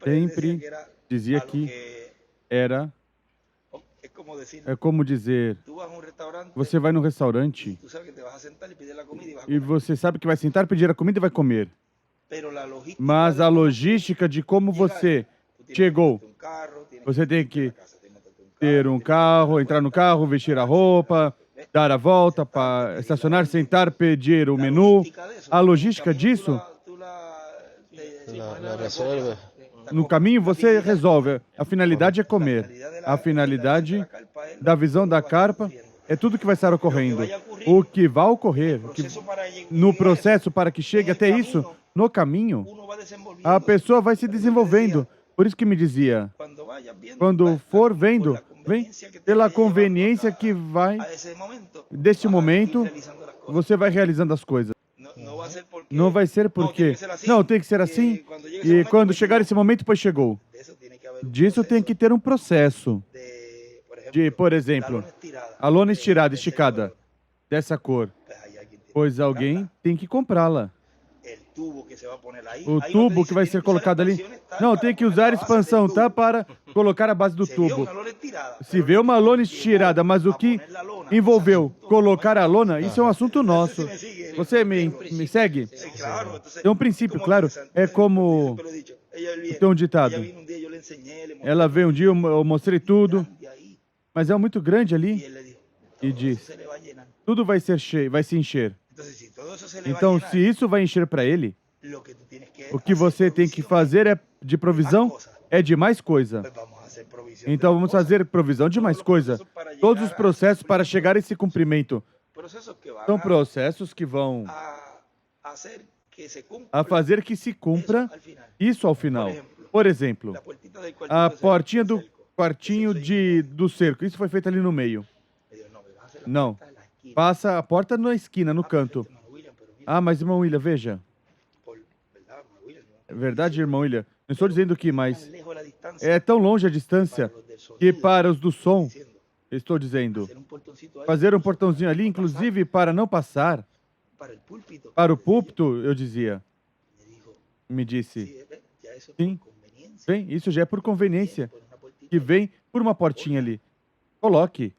Sempre dizia que era... É como dizer, você vai num restaurante e você sabe que vai sentar, pedir a comida e vai comer. Mas a logística de como você chegou, você tem que ter um carro, entrar no carro, vestir a roupa, dar a volta, para estacionar, sentar, pedir o menu. A logística disso, no caminho você resolve. A finalidade é comer. A finalidade da visão da carpa é tudo que vai estar ocorrendo. O que vai ocorrer, no processo para que chegue até isso, no caminho, a pessoa vai se desenvolvendo. Por isso que me dizia, quando for vem pela conveniência que vai, deste momento, você vai realizando as coisas. Não vai ser porque, não, tem que ser assim, e quando chegar esse momento, pois chegou. Disso tem que ter um processo. De, por exemplo, a lona esticada, dessa cor, pois alguém tem que comprá-la. O tubo que vai ser colocado ali, não, tem que usar expansão, tá? Para colocar a base do tubo. Se vê uma lona estirada, mas o que envolveu colocar a lona, isso é um assunto nosso. Você me segue? Tem um princípio, claro. É como tem um ditado. Ela veio um dia, eu mostrei tudo, mas é muito grande ali, e diz, tudo vai ser cheio, vai se encher. Então, se isso vai encher para ele, o que você tem que fazer é de provisão, é de mais coisa. Então, vamos fazer provisão de mais coisa. Todos os processos para chegar a esse cumprimento são processos que vão a fazer que se cumpra isso ao final. Por exemplo, a portinha do quartinho do cerco, isso foi feito ali no meio. Não. Passa a porta na esquina, no canto. Ah, mas irmão William, veja. É verdade, irmão William. Não estou dizendo que, mas é tão longe a distância que para os do som, estou dizendo, fazer um portãozinho ali, inclusive para não passar, para o púlpito, eu dizia. Me disse, sim, bem, isso já é por conveniência, que vem por uma portinha ali. Coloque.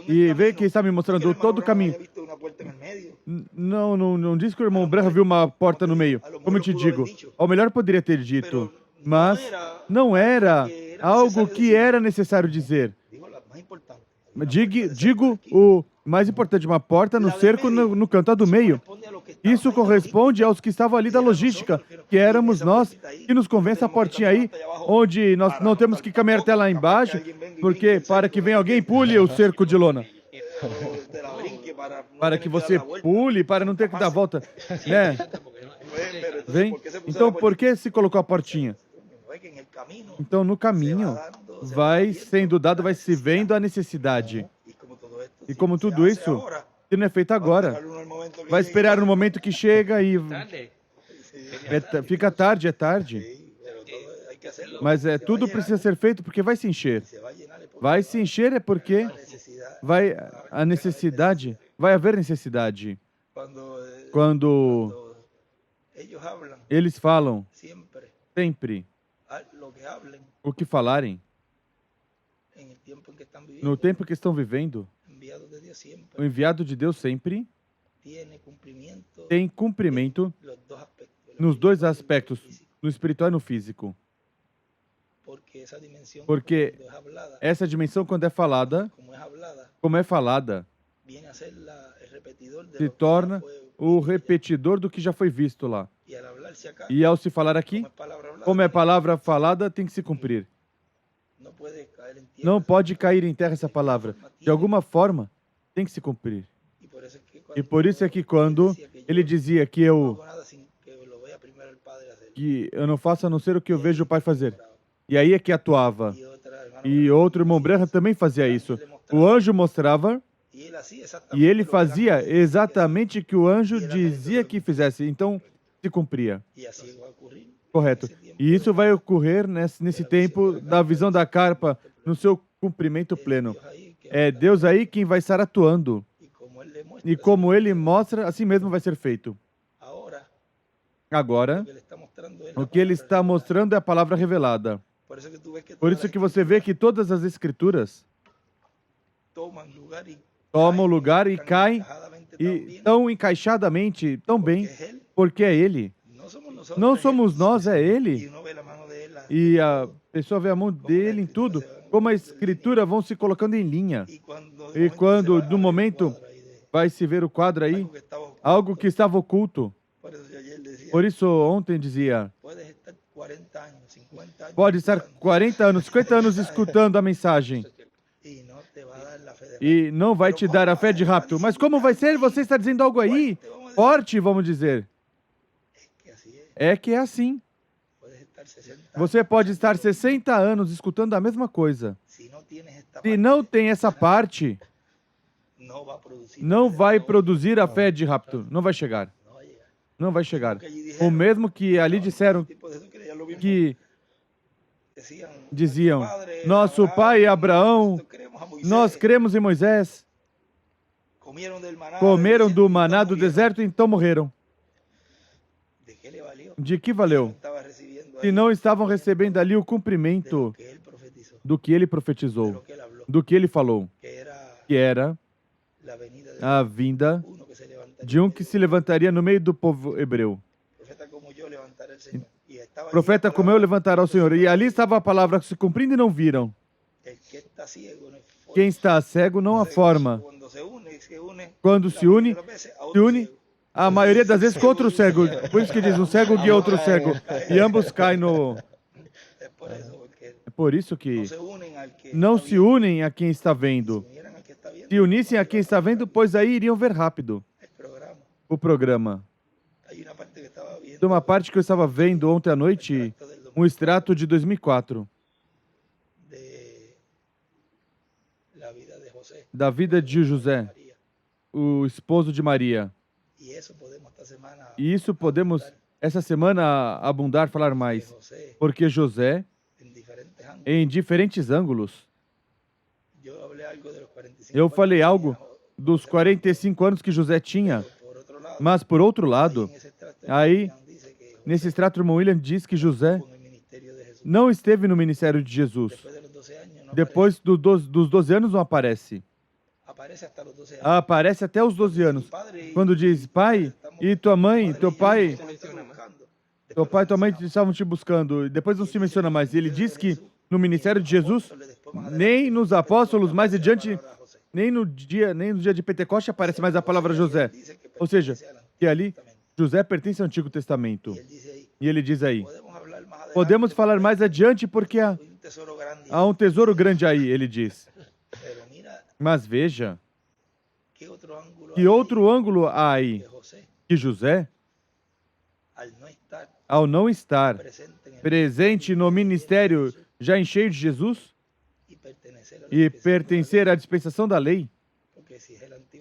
E vê que está me mostrando todo o caminho. Não diz que o irmão Branham viu uma porta no meio. Como eu te digo, ao melhor poderia ter dito, mas não era algo que era necessário dizer. Digo o mais importante, uma porta no cerco no canto do meio. Isso corresponde aos que estavam ali da logística, que éramos nós, que nos convém essa portinha aí, onde nós não temos que caminhar até lá embaixo, porque para que venha alguém e pule o cerco de lona. Para que você pule, para não ter que dar a volta. Né? Vem? Então, por que se colocou a portinha? Então, no caminho, vai sendo dado, vai se vendo a necessidade. E como tudo isso, se não é feito agora, vai esperar no momento que chega e... fica tarde, é tarde. Mas tudo precisa ser feito porque vai se encher. Vai se encher é porque vai a necessidade, vai haver necessidade. Quando eles falam sempre o que falarem, no tempo que estão vivendo, o enviado de Deus sempre tem cumprimento nos dois aspectos, no espiritual e no físico. Porque essa dimensão, quando é falada, como é falada, se torna o repetidor do que já foi visto lá. E ao se falar aqui, como é palavra falada, tem que se cumprir. Não pode cair em terra essa palavra. De alguma forma, tem que se cumprir. E por isso é que quando ele dizia que eu não faço a não ser o que eu vejo o Pai fazer. E aí é que atuava. E outro irmão Branham também fazia isso. O anjo mostrava e ele fazia exatamente o que o anjo dizia que fizesse. Então, se cumpria. Correto. E isso vai ocorrer nesse tempo da visão da carpa, no seu cumprimento pleno. É Deus aí quem vai estar atuando. E como Ele mostra, assim mesmo vai ser feito. Agora, o que ele está mostrando é a palavra revelada. Por isso que você vê que todas as escrituras tomam lugar e caem e tão encaixadamente, tão bem, porque é Ele. Não somos nós, é Ele. E a pessoa vê a mão dele em tudo, como a escritura vão se colocando em linha. E quando, no momento, vai se ver o quadro aí, algo que estava oculto. Por isso, ontem dizia, pode estar 40 anos, 50 anos escutando a mensagem e não vai te dar a fé de rapto. Mas como vai ser? Você está dizendo algo aí forte, vamos dizer. É que é assim. Você pode estar 60 anos escutando a mesma coisa. Se não tem essa parte, não vai produzir a fé de rapto. Não vai chegar. Não vai chegar. O mesmo que ali disseram que diziam, nosso pai Abraão, nós cremos em Moisés, comeram do maná do deserto e então morreram. De que valeu? Se não estavam recebendo ali o cumprimento do que ele profetizou, do que ele falou, que era a vinda de um que se levantaria no meio do povo hebreu. Profeta como eu levantará o Senhor. E ali estava a palavra se cumprindo e não viram. Quem está cego não há forma. Quando se une, a maioria das vezes com outro cego. Por isso que diz, um cego guia outro cego. E ambos caem no... É por isso que não se unem a quem está vendo. Se unissem a quem está vendo, pois aí iriam ver rápido o programa. De uma parte que eu estava vendo ontem à noite, um extrato de 2004. Da vida de José, o esposo de Maria. E isso podemos, essa semana, abundar, falar mais. Porque José, em diferentes ângulos, eu falei algo dos 45 anos que José tinha, mas por outro lado, aí, nesse extrato, o irmão William diz que José não esteve no ministério de Jesus. Depois dos 12 anos não aparece. Aparece até os 12 anos. Quando diz, pai, e tua mãe, teu pai e tua mãe estavam te buscando. Depois não se menciona mais. Ele diz que no ministério de Jesus, nem nos apóstolos, mais adiante, nem no dia de Pentecoste aparece mais a palavra José. Ou seja, que ali José pertence ao Antigo Testamento. E ele diz aí, podemos falar mais adiante porque há um tesouro grande aí, ele diz. Mas veja, que outro ângulo há aí? Que José, ao não estar presente no ministério já em cheio de Jesus e pertencer à dispensação da lei,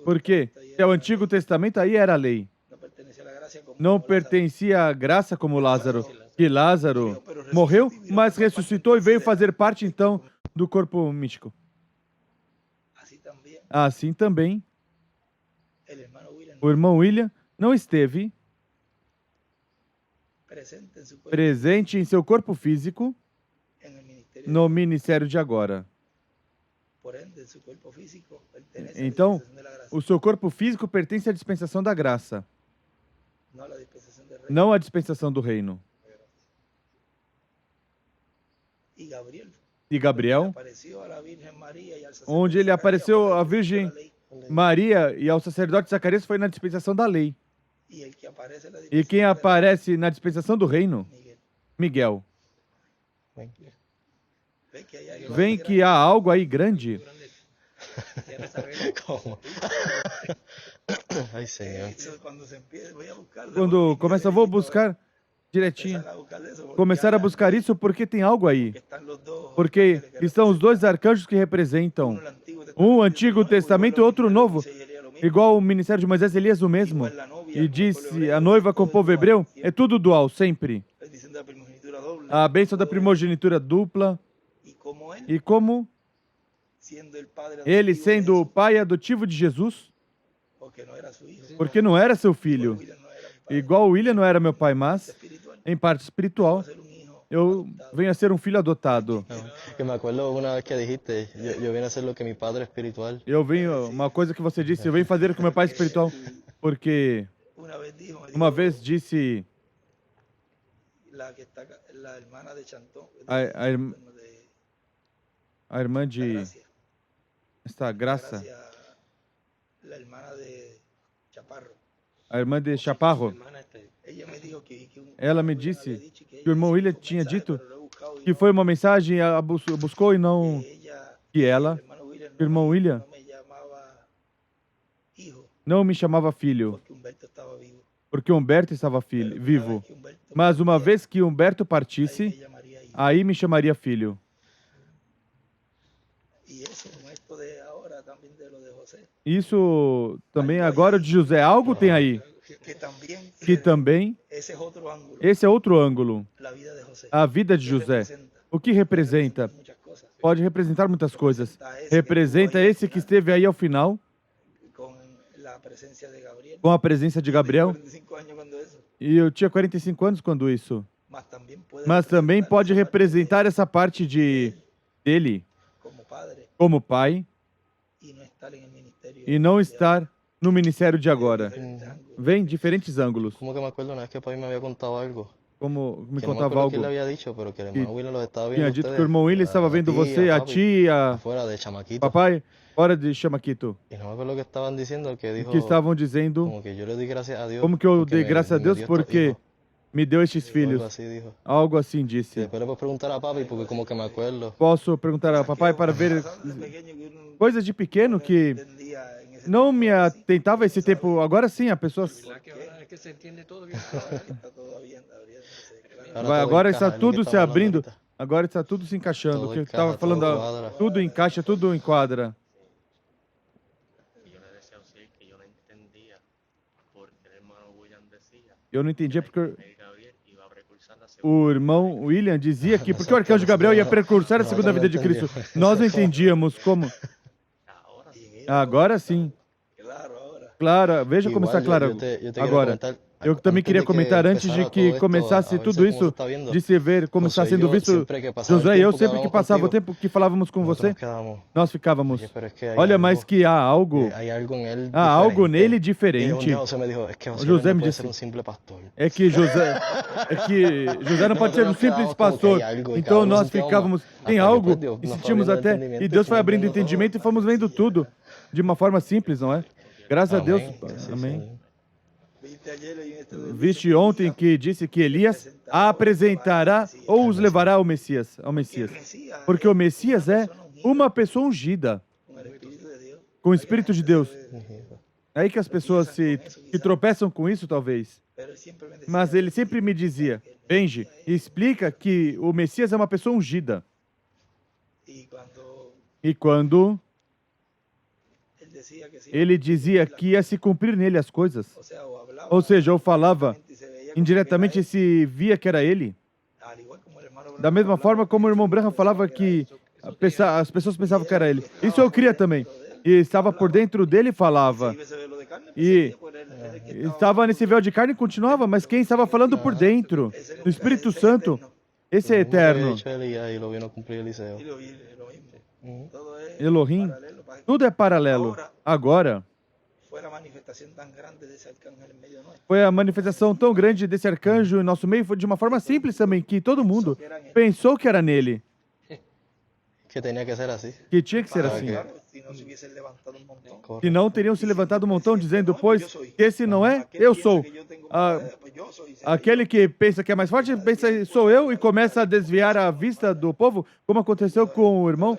porque se é o Antigo Testamento, aí era a lei. Não pertencia à graça como Lázaro, que Lázaro morreu, mas ressuscitou e veio fazer parte, então, do corpo místico. Assim também, o irmão William não esteve presente em seu corpo físico no ministério de agora. Então, o seu corpo físico pertence à dispensação da graça, não à dispensação do reino. E Gabriel, onde ele apareceu à Virgem Maria e ao sacerdote Zacarias, foi na dispensação da lei. E quem aparece na dispensação do reino? Miguel. Vem que há algo aí grande. Ai, Senhor. Quando começa, vou buscar direitinho. Começar a buscar isso porque tem algo aí. Porque estão os dois arcanjos que representam um Antigo Testamento e outro Novo. Igual o ministério de Moisés, Elias o mesmo. E disse, a noiva com o povo hebreu, é tudo dual, sempre. A bênção da primogenitura dupla. E como ele, sendo o pai adotivo de Jesus, porque não era seu filho, Igual o William não era meu pai, mas, em parte espiritual, eu venho a ser um filho adotado. Que me acuerdo una vez que dijiste, yo vine a ser lo que mi padre espiritual. Uma coisa que você disse, eu venho fazer o que meu pai espiritual, porque uma vez disse a irmã de esta Graça, a irmã de Chaparro, ela me disse que o irmão William tinha dito que foi uma mensagem, buscou e não que ela, o irmão William, não me chamava filho, porque Humberto estava vivo. Mas uma vez que Humberto partisse, aí me chamaria filho. Isso também agora de José, algo tem aí, que também, esse é outro ângulo, a vida de José. O que representa? Pode representar muitas coisas. Representa esse que esteve aí ao final, com a presença de Gabriel, e eu tinha 45 anos quando isso. Mas também pode representar essa parte dele, como pai, e não estar no ministério de agora. Vem diferentes ângulos. Como que me acuerdo una vez que o papi me había contado algo. Como me Que no me contava acuerdo algo. quién le había dicho, pero que el hermano William los estaba viendo Tinha dito que o ustedes, irmão William estava vendo ti, você, a papi, ti, afuera de chamaquito. papai, fora de Chamaquito. Y no me acuerdo que estaban diciendo que dijo Que estavam dizendo como que yo le di gracias a Dios. como que eu porque dei me- graças a me Deus dio estos porque hijos. me deu estes Algo filhos. así dijo. Algo assim Y disse. después le puedes preguntar a papi porque como que me acuerdo. Posso perguntar a papai para ver coisas de pequeno que não me atentava esse tempo. Agora sim, a pessoa agora está tudo se abrindo. Agora está tudo se encaixando. O que eu estava falando, tudo encaixa, tudo enquadra. Eu não entendia porque o irmão William dizia que porque o arcanjo Gabriel ia precursar a segunda vida de Cristo. Nós não entendíamos como. Agora sim. Claro, veja como está claro agora. Eu também queria comentar antes de que começasse tudo isso, de se ver como está sendo visto. Josué e eu, sempre que passava o tempo que falávamos com você, nós ficávamos. Olha, mas que há algo nele diferente. José me disse, é que José não pode ser um simples pastor. Então nós ficávamos, tem algo, e sentimos até, e Deus foi abrindo entendimento e fomos vendo tudo de uma forma simples, não é? Graças a Deus, amém. Viste ontem que disse que Elias apresentará ou os levará ao Messias. Porque o Messias é uma pessoa ungida com o Espírito de Deus. É aí que as pessoas se tropeçam com isso, talvez. Mas ele sempre me dizia, Benji, explica que o Messias é uma pessoa ungida. E quando ele dizia que ia se cumprir nele as coisas, ou seja, eu falava indiretamente e se via que era ele. Da mesma forma como o irmão Branham falava que as pessoas pensavam que era ele. Isso eu cria também. E estava por dentro dele e falava. E estava nesse véu de carne e continuava, mas quem estava falando por dentro? O Espírito Santo. Esse é eterno. Elohim. Tudo é paralelo. Agora, foi a manifestação tão grande desse arcanjo em nosso meio, foi de uma forma simples também, que todo mundo pensou que era nele. Que tinha que ser assim. Se não, teriam se levantado um montão dizendo, pois, que esse não é, eu sou. Aquele que pensa que é mais forte, pensa, sou eu, e começa a desviar a vista do povo, como aconteceu com o irmão.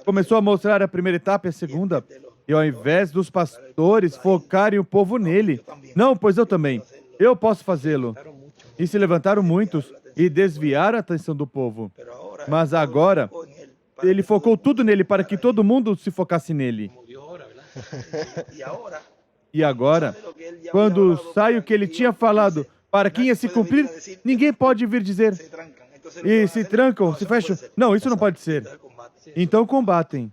Começou a mostrar a primeira etapa e a segunda. E ao invés dos pastores focarem o povo nele, não, pois eu também, eu posso fazê-lo. E se levantaram muitos e desviaram a atenção do povo. Mas agora, ele focou tudo nele para que todo mundo se focasse nele. E agora, quando sai o que ele tinha falado para quem ia se cumprir, ninguém pode vir dizer. E se trancam, se fecham. Não, isso não pode ser. Então combatem.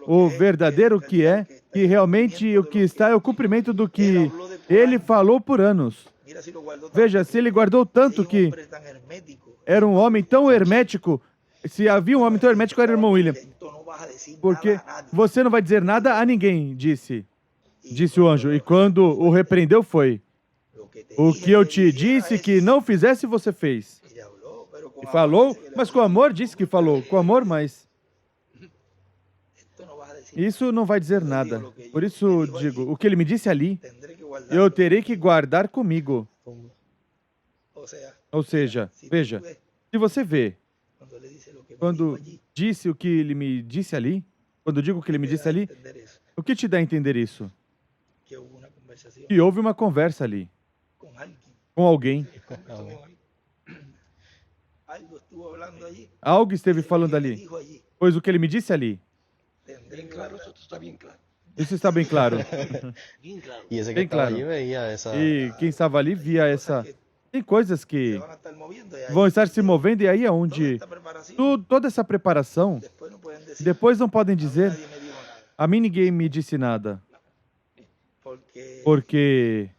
O verdadeiro que é, que realmente o que está é o cumprimento do que Ele falou por anos. Mira si lo guardó tanto Veja, se ele guardou que tanto si que un hombre tan hermético, era um homem tão hermético, se havia um homem tão hermético, era o irmão William. tú no vas a decir Porque nada a nadie. você não vai dizer nada a ninguém, disse o anjo. E quando o repreendeu foi, Lo que te o dije que eu que te hiciera disse es- que não fizesse, você fez. Ella habló, pero con E amor falou, dice que le mas habló. com amor disse que falou. Com amor, mas Esto no vas a decir isso não vai dizer nada. Por isso digo, o que ele me disse ali, nada. Tendré que guardarlo. eu terei que guardar comigo. O sea, Ou seja, si tú veja, ves, se você vê, cuando ele dice lo que me dijo quando allí, disse o que ele me disse ali, quando digo o que ele me te disse da a ali, entender eso, o que te dá a entender isso? que hubo una conversación Que houve uma conversa ali con alguien. com alguém. Conversó con alguien. Algo estuvo hablando allí. Algo esteve Lo falando que me ali, dijo allí. pois o que ele me disse ali, Tendré que guardar. Eso está bien claro. isso está bem claro. Bien claro. Y ese que Bien estaba claro. allí veía esa... E quem estava ali via essa. Tem coisas que Se van a estar moviendo y ahí vão estar se movendo, e aí é toda onde esta preparación, toda essa preparação, después no pueden decir, depois não podem "A mí dizer, nadie me dijo nada", a mim ninguém me disse nada, porque porque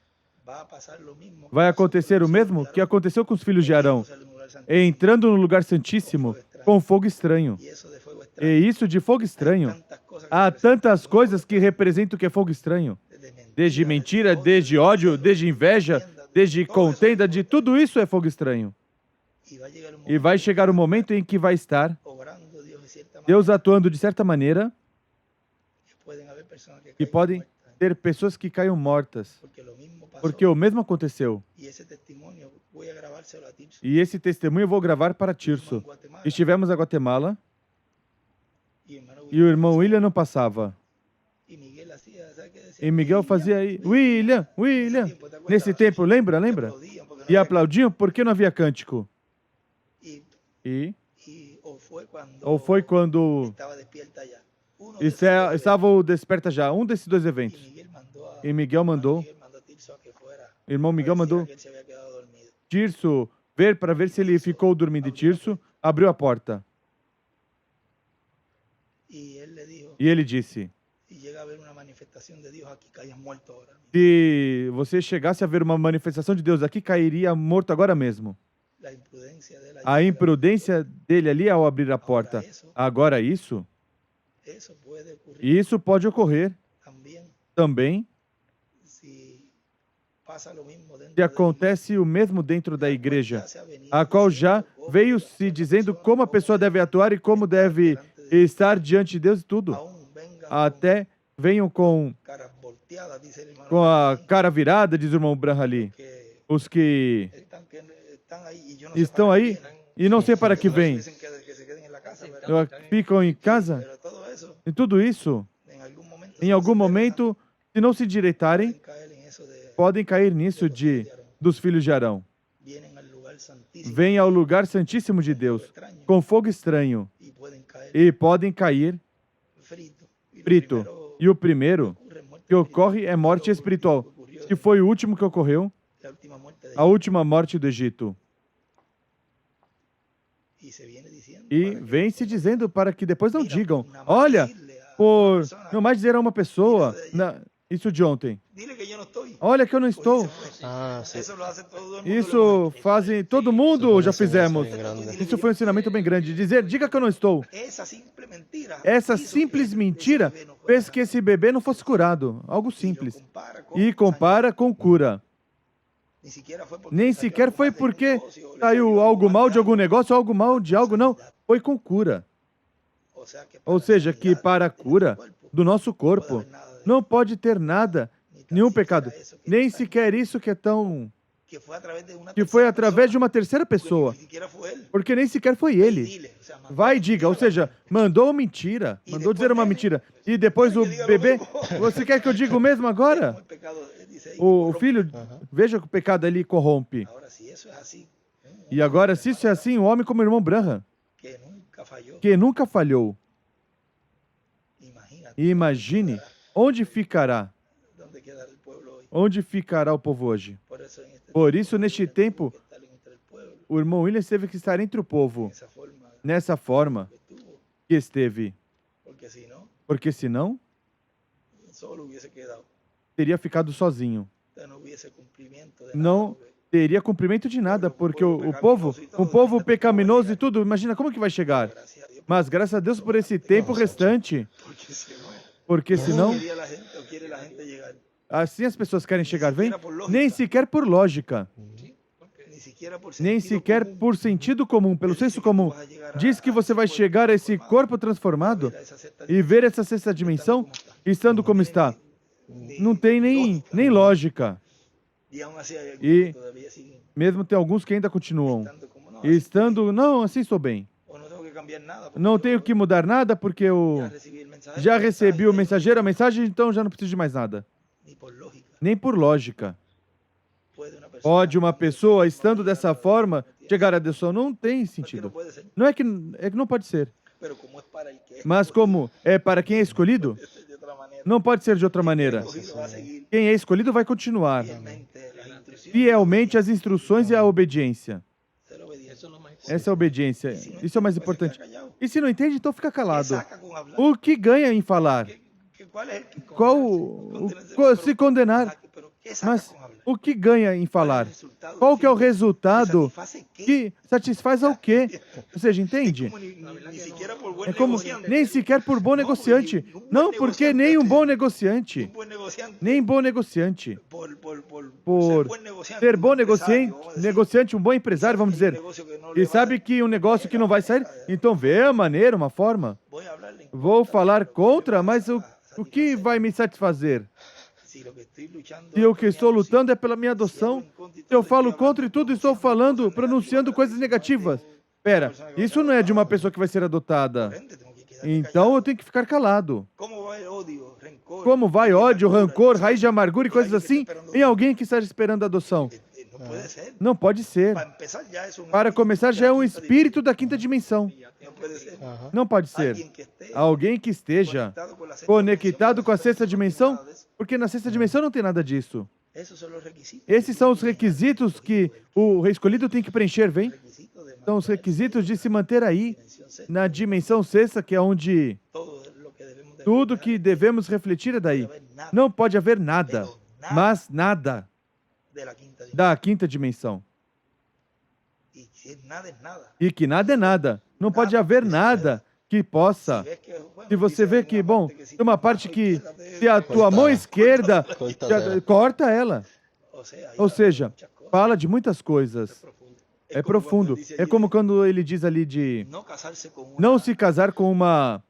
va a pasar lo mismo que vai pasó con acontecer los o hijos mesmo de que Aarón, aconteceu com os filhos de Arão, metiéndose al lugar santísimo, entrando no lugar santíssimo com fogo estranho. y eso de fuego E extraño. isso de fogo Hay estranho, tantas cosas que há representan tantas fuego, coisas que representam o que é fogo estranho. Desde mentira, desde ódio, desde inveja, desde contenda, de tudo isso é fogo estranho. y va a llegar un E vai chegar o momento em que vai estar obrando Dios de cierta manera, Deus atuando de certa maneira, que pueden haber personas que que caigan podem muertas, ter pessoas que caiam mortas, porque lo mismo pasó, porque o mesmo aconteceu. y ese testimonio voy a grabárselo a Tirso. E esse testemunho eu vou gravar para Tirso. En Guatemala, Estivemos na Guatemala y hermano e o irmão William não passava. y Miguel hacía, ¿sabe qué decía? E Miguel fazia aí, William, William. Nesse tempo, lembra? Aplaudían porque no E había- aplaudiam porque não havia cântico. y, E o fue cuando ou foi quando estaba despierta ya. Uno de esos dos eventos. estava o Desperta Já, um desses dois Y eventos. Miguel mandó a, E Miguel mandou, Miguel mandó a Tirso a que fuera. irmão Miguel a ver si mandou era que él se había quedado dormido. Tirso ver para ver se ele ficou dormindo. E Tirso abriu a porta. Y él le dijo, E ele disse: si llega a haber una manifestación de Dios aquí, caigas muerto ahora mismo. se você chegasse a ver uma manifestação de Deus aqui, cairia morto agora mesmo. La imprudencia de él A allí, imprudência dele ali ao abrir a porta. Agora isso, eso puede ocurrir isso pode ocorrer también também si pasa lo mismo dentro se de la acontece o mesmo dentro da igreja, iglesia, se ha venido a qual diciendo já cómo veio la se dizendo persona, como a cómo pessoa deve atuar e como deve delante de Dios, estar diante de Deus e tudo. aún venga Até venham com con caras volteadas, dice el hermano, a Branham, cara virada, diz o irmão Branham ali. que Os que están ahí y yo no sé estão para qué aí vienen. e não sei para que Algunos vêm. dicen que se queden en la casa, ¿verdad? Ficam em casa. Pero todo eso, E tudo isso, en algún momento, em si algum no se momento, se não se enderezan, direitarem, pueden caer en eso de podem cair nisso dos filhos de Arão. vienen al lugar santísimo Vêm ao lugar santíssimo de con fuego Deus, extraño, com fogo estranho, y pueden caer e podem cair frito. Y lo frito. primero E o primeiro ocurre es muerte que ocorre é morte espiritual, que foi o último que ocorreu, la última muerte de a última morte do Egito. y se viene diciendo E para que vem se dizendo para que depois não mira, digam, nada más olha, decirle a por una persona, não mais dizer a uma pessoa, isso de ontem, dile que yo no estoy. olha que eu não Pues estou. se fue. Ah, sí. Eso lo hace todo el mundo. Isso fazem, todo mundo já Isso foi um fizemos. ensinamento bem grande. Isso foi um ensinamento bem grande. Dizer, diga que eu não estou. Esa simple mentira. Essa hizo simples que mentira ese bebé no fuera fez que esse bebê não fosse curado. Algo y lo simples. compara con E compara com cura. Ni siquiera foi porque Nem le salió sequer algo foi mal de porque negocio, o le saiu salió algo mal de algo. algum negócio, algo mal de algo, não. Foi com cura. O sea que Ou para seja, que sanidad para a de nuestro cura cuerpo do nosso no puede corpo haber nada de não pode ter nada, ni tan nenhum siquiera pecado. eso que Nem está- sequer isso que é tão. que foi através de uma Que foi terceira através de pessoa, uma terceira porque pessoa. ni siquiera foi ele. Porque nem sequer foi ele. Dile, o sea, mandou Vai e a diga, ou mentira, seja, mandou mentira, E mandou depois dizer uma ele- mentira. E depois o Quer que diga bebê, lo mismo? você quer que eu diga o mesmo como agora? el pecado, dice ahí, O corrompe. filho, veja que o pecado ali corrompe. Ahora, si eso es así, E agora, se isso é assim, um homem como o irmão Branham, que nunca falló, que nunca falhou, imagínate e imagine onde ficará, dónde queda el pueblo hoy. onde ficará o povo hoje. Por eso, en este Por tiempo, isso, neste William tempo, tuvo que estar entre el pueblo, o irmão William teve que estar entre o povo, esa forma nessa forma que estuvo, que esteve, porque si no, porque senão solo hubiese quedado. teria ficado sozinho. não teria cumprimento de nada, porque o povo, um povo pecaminoso e tudo, imagina como que vai chegar. Mas graças a Deus por esse tempo restante, porque senão, assim as pessoas querem chegar, vem? Nem sequer por lógica, nem sequer por sentido comum, pelo senso comum. Diz que você vai chegar a esse corpo transformado e ver essa sexta dimensão estando como está. Não tem nem lógica. E mesmo tem alguns que ainda continuam estando, não, assim estou bem. Não tenho que mudar nada porque eu já recebi o mensageiro, a mensagem, então já não preciso de mais nada. Nem por lógica. Pode uma pessoa, estando dessa forma, chegar a Deus? Não tem sentido. Não é que não pode ser. Mas como é para quem é escolhido, não pode ser de outra maneira. Quem é escolhido vai continuar fielmente às instruções e à obediência. Essa é a obediência. Isso é o mais importante. E se não entende, então fica calado. O que ganha em falar? Se condenar? Mas o que ganha em falar? Qual que é o resultado que satisfaz ao quê? Ou seja, entende? É como nem sequer por bom negociante. Não, porque nem um bom negociante. Nem bom negociante. Por ser bom negociante, um bom empresário, vamos dizer. E sabe que um negócio que não vai sair? Então vê a maneira, uma forma. Vou falar contra, mas o que vai me satisfazer? Se o que estou lutando é pela minha adoção, se eu falo contra e tudo, estou falando, pronunciando coisas negativas. Espera, isso não é de uma pessoa que vai ser adotada. Então eu tenho que ficar calado. Como vai ódio, rancor, raiz de amargura e coisas assim em alguém que está esperando a adoção? Não pode ser. Para começar, já é um espírito da quinta dimensão. Não pode ser. Alguém que esteja conectado com a sexta dimensão, porque na sexta dimensão não tem nada disso. Esses são os requisitos que o escolhido tem que preencher, vem? São os requisitos de se manter aí, na dimensão sexta, que é onde tudo que devemos refletir é daí. Não pode haver nada, mas nada da quinta dimensão. E que nada é nada. Não pode haver nada que possa. Se você vê que, bom, tem uma parte que, se a tua mão esquerda, corta ela. Ou seja, fala de muitas coisas. É profundo. É como quando ele diz ali de não se casar com uma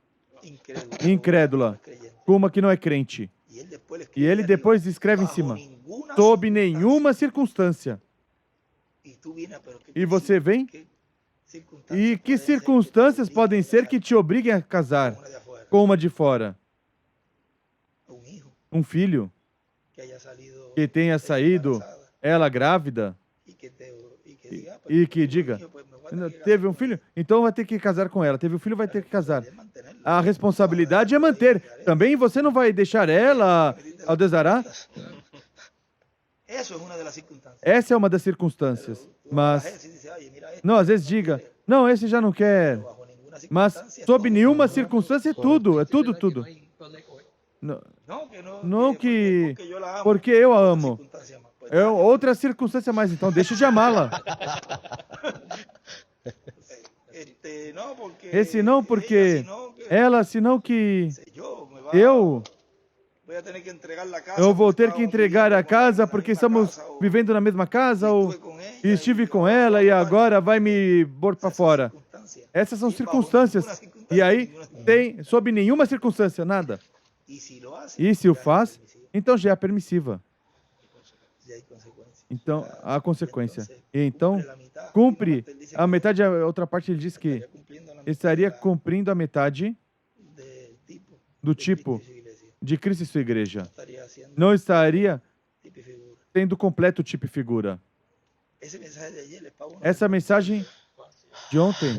incrédula, com uma que não é crente. E ele depois escreve em cima, sob nenhuma circunstância. E você vem? E que circunstâncias podem ser que te obriguem a casar com uma de fora? Um filho que tenha saído, ela grávida, e que diga, teve um filho, então vai ter que casar com ela. Teve um filho, vai ter que casar. A responsabilidade é manter. Também você não vai deixar ela ao desarar? Essa é uma das circunstâncias. Mas, não, às vezes diga, não, esse já não quer. Mas, sob nenhuma circunstância, é tudo, tudo. Não que, porque eu a amo. É outra circunstância mais, então deixa de amá-la. Esse não, porque ela, senão que eu vou ter que entregar a casa porque estamos vivendo na mesma casa, ou estive com ela e agora vai me pôr para fora. Essas são circunstâncias. E aí tem, sob nenhuma circunstância, nada. E se o faz, então já é permissiva. Então, há consequência. E então, cumpre a metade, a outra parte ele diz que estaria cumprindo a metade do tipo de Cristo e sua igreja. Não estaria tendo completo tipo e figura. Essa mensagem de ontem,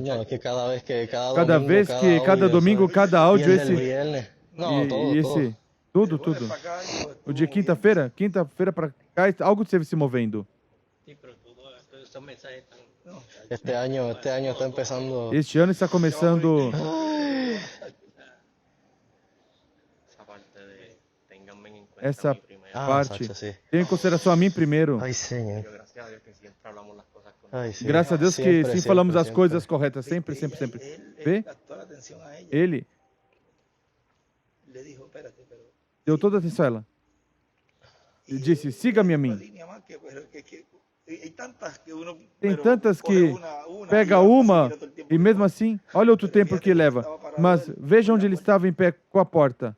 cada domingo, cada áudio, tudo. O de quinta-feira para cá, algo esteve se movendo. Este ano está começando. parte. Sacha, sí. Tenha em consideração a mim primeiro. Ay, Señor. Ay, sí. Graças a Deus que Siempre, sim siempre, falamos as siempre. coisas corretas, sempre, ¿Viste? sempre, Y ahí sempre. él Vê? captó la atención a ella. Ele Le dijo, espérate, pero deu toda a atenção a ela. E disse, siga-me a una mim. línea más pero que hay tantas que uno Tem pero tantas coge que una, pega y uma mira todo el tiempo e que mesmo pasa. assim, olha outro tempo que leva. Mas veja onde ele estava em pé com a porta.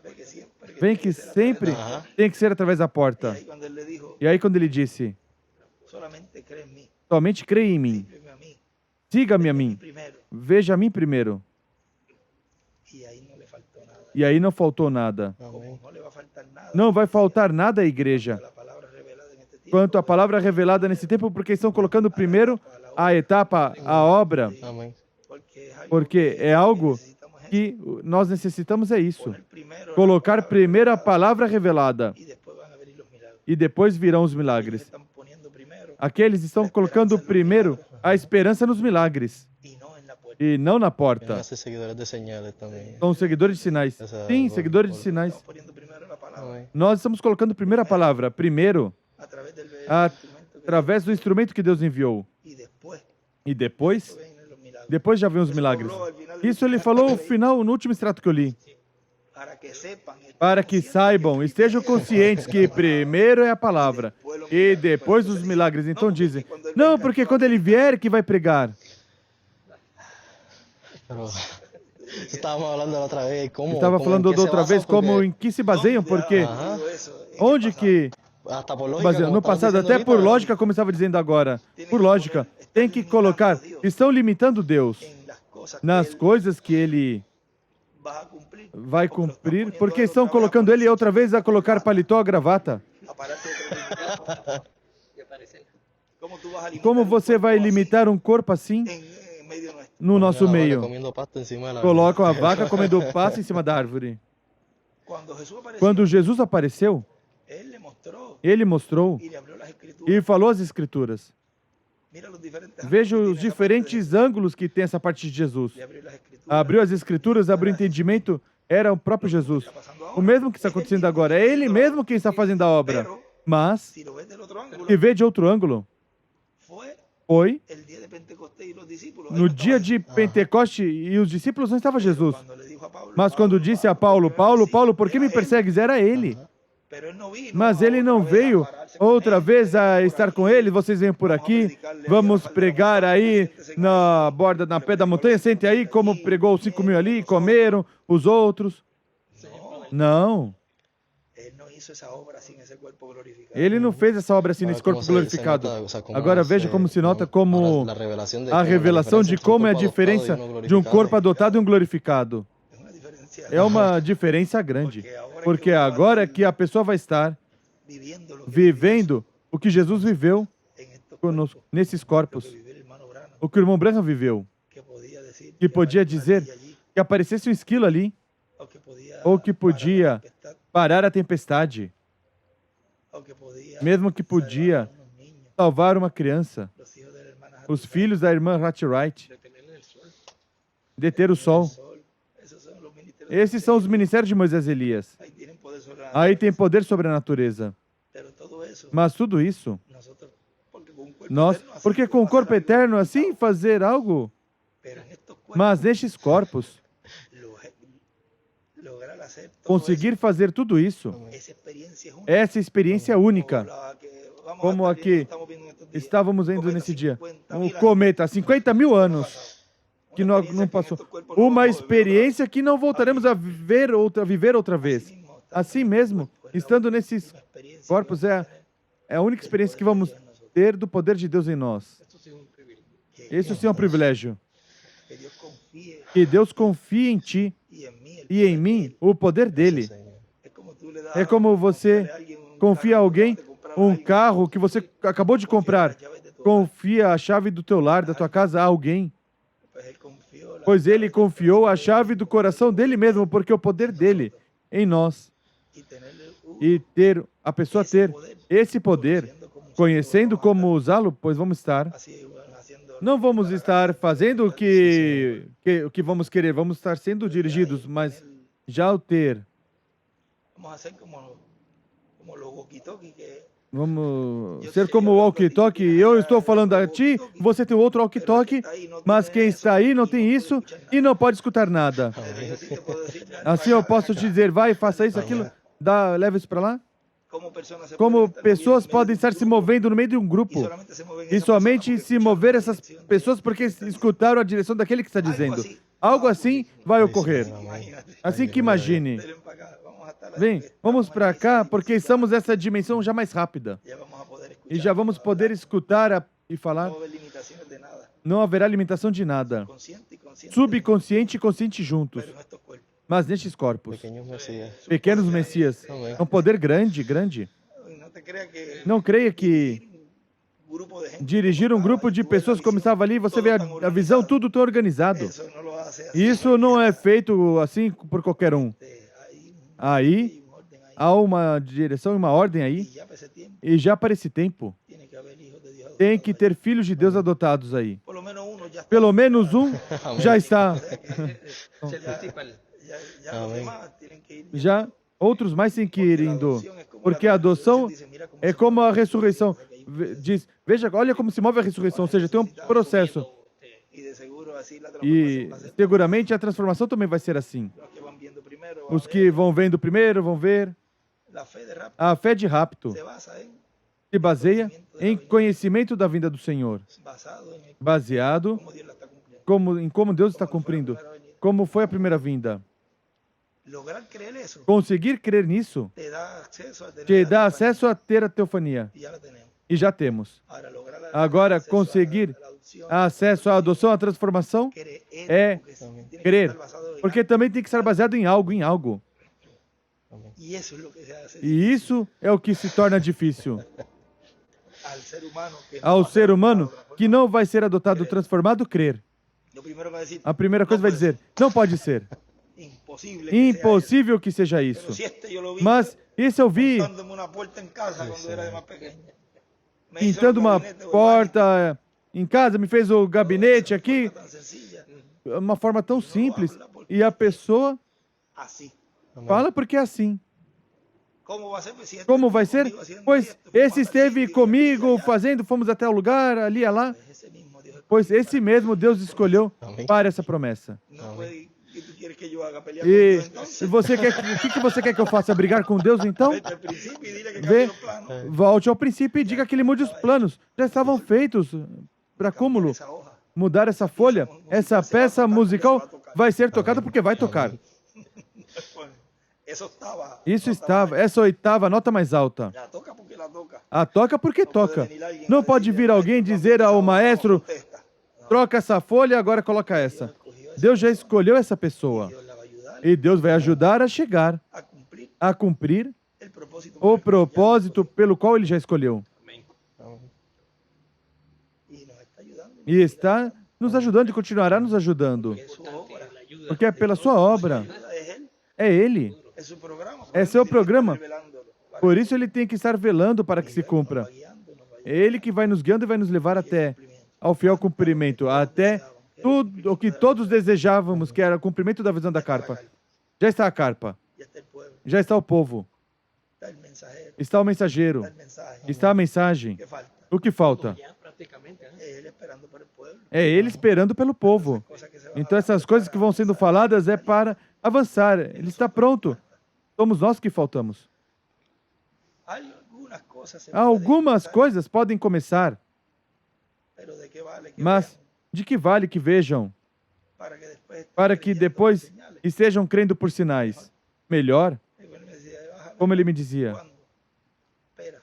Ve que siempre que Vem tiene que ser a través sempre de la- tem que ser através da Y porta. ahí cuando él le dijo, E aí quando ele disse, solamente cree en mí, somente creia em mim, sígueme a mí, siga-me a veme mim, primero. veja a mim primeiro. Y ahí no le faltó nada. E aí não faltou nada. Como Amén. no le va a faltar nada. Não vai faltar nada à igreja. La palabra revelada en este tiempo, Quanto à palavra revelada nesse tempo, porque estão colocando primeiro a etapa, a obra, Amén. porque é algo necesitamos eso, que nós necessitamos é isso. poner primero la Colocar palabra primeiro a revelada, palavra revelada y después van a venir los milagros. e depois virão os Ellos milagres. están poniendo primero Aqueles estão colocando primeiro a esperança nos milagres y no en la puerta. e não na Van porta. a ser seguidores de señales también. São seguidores de sinais. Sim, seguidores de sinais. Estamos poniendo primero la palabra Amén. Nós estamos colocando primeiro a palavra, primeiro, a través del instrumento que através do instrumento que Deus enviou. y después E depois, ven los milagros. depois já vem os milagres. Isso ele falou no final, no último extrato que eu li. Para que sepan, estén Para que conscientes saibam, estejam conscientes que primeiro é a palavra e depois os milagres. Então dizem, não, porque quando ele vier que vai pregar. Pero estábamos hablando la otra vez, ¿cómo? Estava cómo, falando en qué da se outra basan? vez como Porque em que se baseiam, porque Ajá. todo eso, ¿en qué onde pasa? que, hasta por lógica, baseando como no estaban passado, diciendo até por ahorita, lógica, como estava dizendo agora, por lógica, tem que colocar, estão limitando Deus En las cosas que nas él coisas que ele va a cumplir, vai porque lo están cumprir, poniendo porque él estão otra vez a colocando ele ponerse outra vez a colocar paletó, gravata. aparato de credibilidad. ¿Cómo tú vas a limitar Como un você cuerpo vai así limitar um corpo assim en medio nuestro? no ponen a nosso la vaca meio? comiendo pasto encima de la Colocam a vaca comendo pasto em cima da árvore. Cuando Jesús apareció, Quando Jesus apareceu, él le mostró ele mostrou y le abrió las escrituras. e falou as escrituras. Mira los diferentes Veja ángulos os que tiene esa parte de diferentes ângulos que tem essa parte de Jesus. Jesús. Le abrió las escrituras. Abriu as escrituras, abriu o entendimento, era o próprio Jesus. O mesmo que está acontecendo agora, é ele mesmo quem está fazendo a obra. Mas, Si lo ves del otro ángulo, se vê de outro ângulo, fue foi el día de Pentecostés y los discípulos. no dia de Pentecoste e os discípulos não estava Jesus. Cuando le dijo a Pablo, Mas quando disse a Paulo, Paulo, Paulo, por que me persegues? Era ele. pero él no vino Mas ele não otra vez a veio pararse com outra él, vez a por estar aqui. com ele. Vocês venham por aqui, vamos pregar aí na borda, na pé da montanha. Sente aí como pregou os 5.000 ali, comeram os outros. No, Não, él no hizo esa obra sin ese cuerpo glorificado. ele não fez essa obra assim Ahora, nesse corpo como se glorificado. nota, o sea, como Agora es, veja como se nota como ahora la revelación de a cómo la revelação de diferencia entre un como é a cuerpo diferença adoptado y uno de um corpo glorificado. adotado e um glorificado. Es una diferencia É uma diferença grande. Porque agora que a pessoa vai estar viviendo lo que vivendo o que Jesus viveu en estos conosco, cuerpos, nesses lo corpos, que vivió el hermano Branham, o que o irmão Branham viveu, que podía decir que podia apareció dizer una ardilla allí, que aparecesse um esquilo ali, ou que podia parar a tempestade, ou que podia mesmo que podia salvar unos niños, salvar uma criança, los hijos de la hermana os filhos da irmã Ratchwright, deter o sol. Sol. Esos son los ministerios Esses são os ministérios de Moisés e Elias. ahí tienen poder sobre la Aí tem poder sobre a natureza. pero todo eso Mas tudo isso, nosotros porque con un cuerpo nós, eterno, así porque tú com o vas a corpo hacer algo, eterno assim fazer algo, pero en estos cuerpos mas nestes corpos, lograr hacer todo conseguir fazer tudo isso, esa experiencia única, essa experiência única, la que vamos como a aqui estar viendo, estamos viendo estos días. estávamos vendo Cometa nesse dia. 50.000 Um anos cometa, há 50.000 anos, que Uma não experiência passou. estes corpos não Uma vamos viver experiência que não voltaremos a viver outra outra vez. vez. Assim mesmo, estar Assim nesse mesmo, corpo, é estando uma nesses experiência que corpos, vamos é tener. a única experiência que vamos ter do poder de Deus em nós. Esse sim é um privilégio. Que Deus confie Que Deus confie em ti e em mim, el e em mim o poder dele. É como tú le das É como você a alguém confia a carro, alguém te comprar um algo, carro que você acabou de comprar. confia as chaves de tu hogar, Confia a chave do teu lar, da tua casa a alguém. pues él confió la Pois ele llave confiou a chave do coração dele mesmo, porque o poder dele em nós. y tenerle E ter a pessoa ter esse poder, conhecendo como usá-lo, pois vamos estar. así, bueno, haciendo Não vamos estar fazendo o que vamos querer, vamos estar sendo dirigidos, mas já ao ter, vamos a hacer como como los walkie-talkie que Vamos ser como o walkie-talkie. Eu estou falando a ti, você tem outro walkie-talkie, mas quem está aí não tem isso e não pode escutar nada. pero yo sí te puedo decir, ya, Assim eu posso te dizer, vai, faça isso, aquilo, leva isso para lá. como personas se Como pueden estar pessoas moviendo en podem medio estar de se un grupo movendo no meio de um y grupo. solamente se mueven E esas somente personas se porque mover escucharon essas la dirección pessoas del porque que está escutaram a direção daquele que está diciendo. dizendo. Algo assim vai ocorrer. Imagínate. Assim que imagine. Denle para acá, vamos a estar Vem, estamos vamos en para esa cá porque dimensión estamos más nessa dimensão já mais rápida. rápida. Ya vamos a poder E já vamos poder escutar e falar. no va a haber limitaciones de nada. Não haverá limitação de nada. Consciente y consciente. Subconsciente e consciente juntos. Pero en estos cuerpos. Mas nestes corpos. Pequeños Mesías. Pequenos Messias. Amém. É um poder grande, grande. No te creas que Não creia que un grupo de gente dirigir um grupo de pessoas como estava ali, você vê a visão, tudo tão organizado. eso no lo hace así. Isso não é feito assim por qualquer um. Hay Aí un orden ahí. há uma direção e uma ordem Y aí. ya para ese tiempo E já para esse tempo, tiene que haber hijos de Dios. tem que ter filhos de Deus adotados aí. Por lo menos uno ya está. Pelo menos um já está. Es el principal. Ya los Amén. demás tienen que ir. Já outros mais têm que ir indo. Porque a adoção é como a ressurreição. Diz, veja, olha como se move a ressurreição, ou seja, tem um processo. Y de seguro así la E transformación va a ser. seguramente a transformação também vai ser assim. Los que van viendo primero, van a Os ver. que vão vendo primeiro vão ver. La fe de rápido A fé de rapto se basa en se baseia em conhecimento da vinda do Senhor, basado en el- baseado cómo Dios la está cumpliendo. em como Deus está cumprindo, como foi a primeira vinda. Lograr creer eso Conseguir crer nisso te da acceso a tener te la dá fe, acesso a ter a teofania. y ya la tenemos. E já temos. Ahora, lograr Agora, acceso conseguir a la adopción, acesso à adoção, à transformação, creer, é porque tiene que crer. estar basado en Porque também tem que estar baseado em algo, em algo. Y eso es lo que se hace E isso é o que se torna difícil al ser humano que no ao va a ser ser humano adoptado, que não vai ser adotado, transformado, crer. lo primero que va a decir, A primeira coisa vai dizer, não pode ser. imposible que sea Impossível que seja eso. Pero isso. si este yo lo vi Mas esse eu vi pintándome una puerta en casa cuando era de más pequeño. Me hizo pintando el uma gabinete, o el porta em casa, me fez o gabinete baño, aqui, tan sencilla, uma forma tão simples. E a pessoa así. fala porque é assim. ¿Cómo va a ser? Pues, si este Como estuvo vai ser? conmigo haciendo Pois esto, fue esse para esteve aquí, comigo allá. fazendo, fomos até o lugar, ali e lá. Pues ese mismo Dios Pois esse mesmo Deus escolheu Amém. para essa promessa. no puede, ¿qué tú quieres que yo haga? ¿Pelear E con Dios entonces? você quer, o que você quer que eu faça? Brigar com Deus então? Vete al principio y dile que Vê, cambie los planos. volte ao princípio e diga que ele mude os planos. Já estavam feitos para acúmulo. Esa hoja. Mudar essa folha, essa peça musical vai ser tocada porque vai tocar. Eso estaba. Isso estava, essa oitava nota mais alta. La toca porque la toca. A toca porque toca. Não pode vir alguém dizer ao maestro, Contesta. troca essa folha, agora coloca essa. Deus já escolheu essa pessoa. Dios la va a ayudar E Deus vai ajudar a chegar, a cumplir a cumprir el propósito. o propósito pelo qual ele já escolheu. Y nos está ayudando. E está nos ajudando e continuará nos ajudando. Es su obra. Porque é pela sua obra. Es él. É Ele. Es su programa. É seu programa. Revelándolo. Por isso ele tem que estar velando para que se cumpra. Va guiando, nos va É Ele que vai nos guiando e vai nos levar até ao fiel cumprimento, até tudo o que todos desejávamos, que era o cumprimento da visão da carpa. Já está a carpa, Ya está el pueblo. já está o povo, Está el mensajero. está o mensageiro, Está el mensaje. está a mensagem. ¿Qué falta? O que falta? Es él esperando por el pueblo. É Ele esperando pelo povo. Cosas que se van Então essas coisas que vão sendo faladas é para avançar. Ele está pronto. Somos nós que faltamos. Hay algunas cosas. se Algumas pueden coisas podem começar, empezar, pero ¿de qué vale que mas vean? de que vale que vejam, Para que después estén para que creyendo depois por señales. estejam crendo por sinais? Melhor, Y él me decía, bájale, como ele me dizia, ¿cuándo? Espera,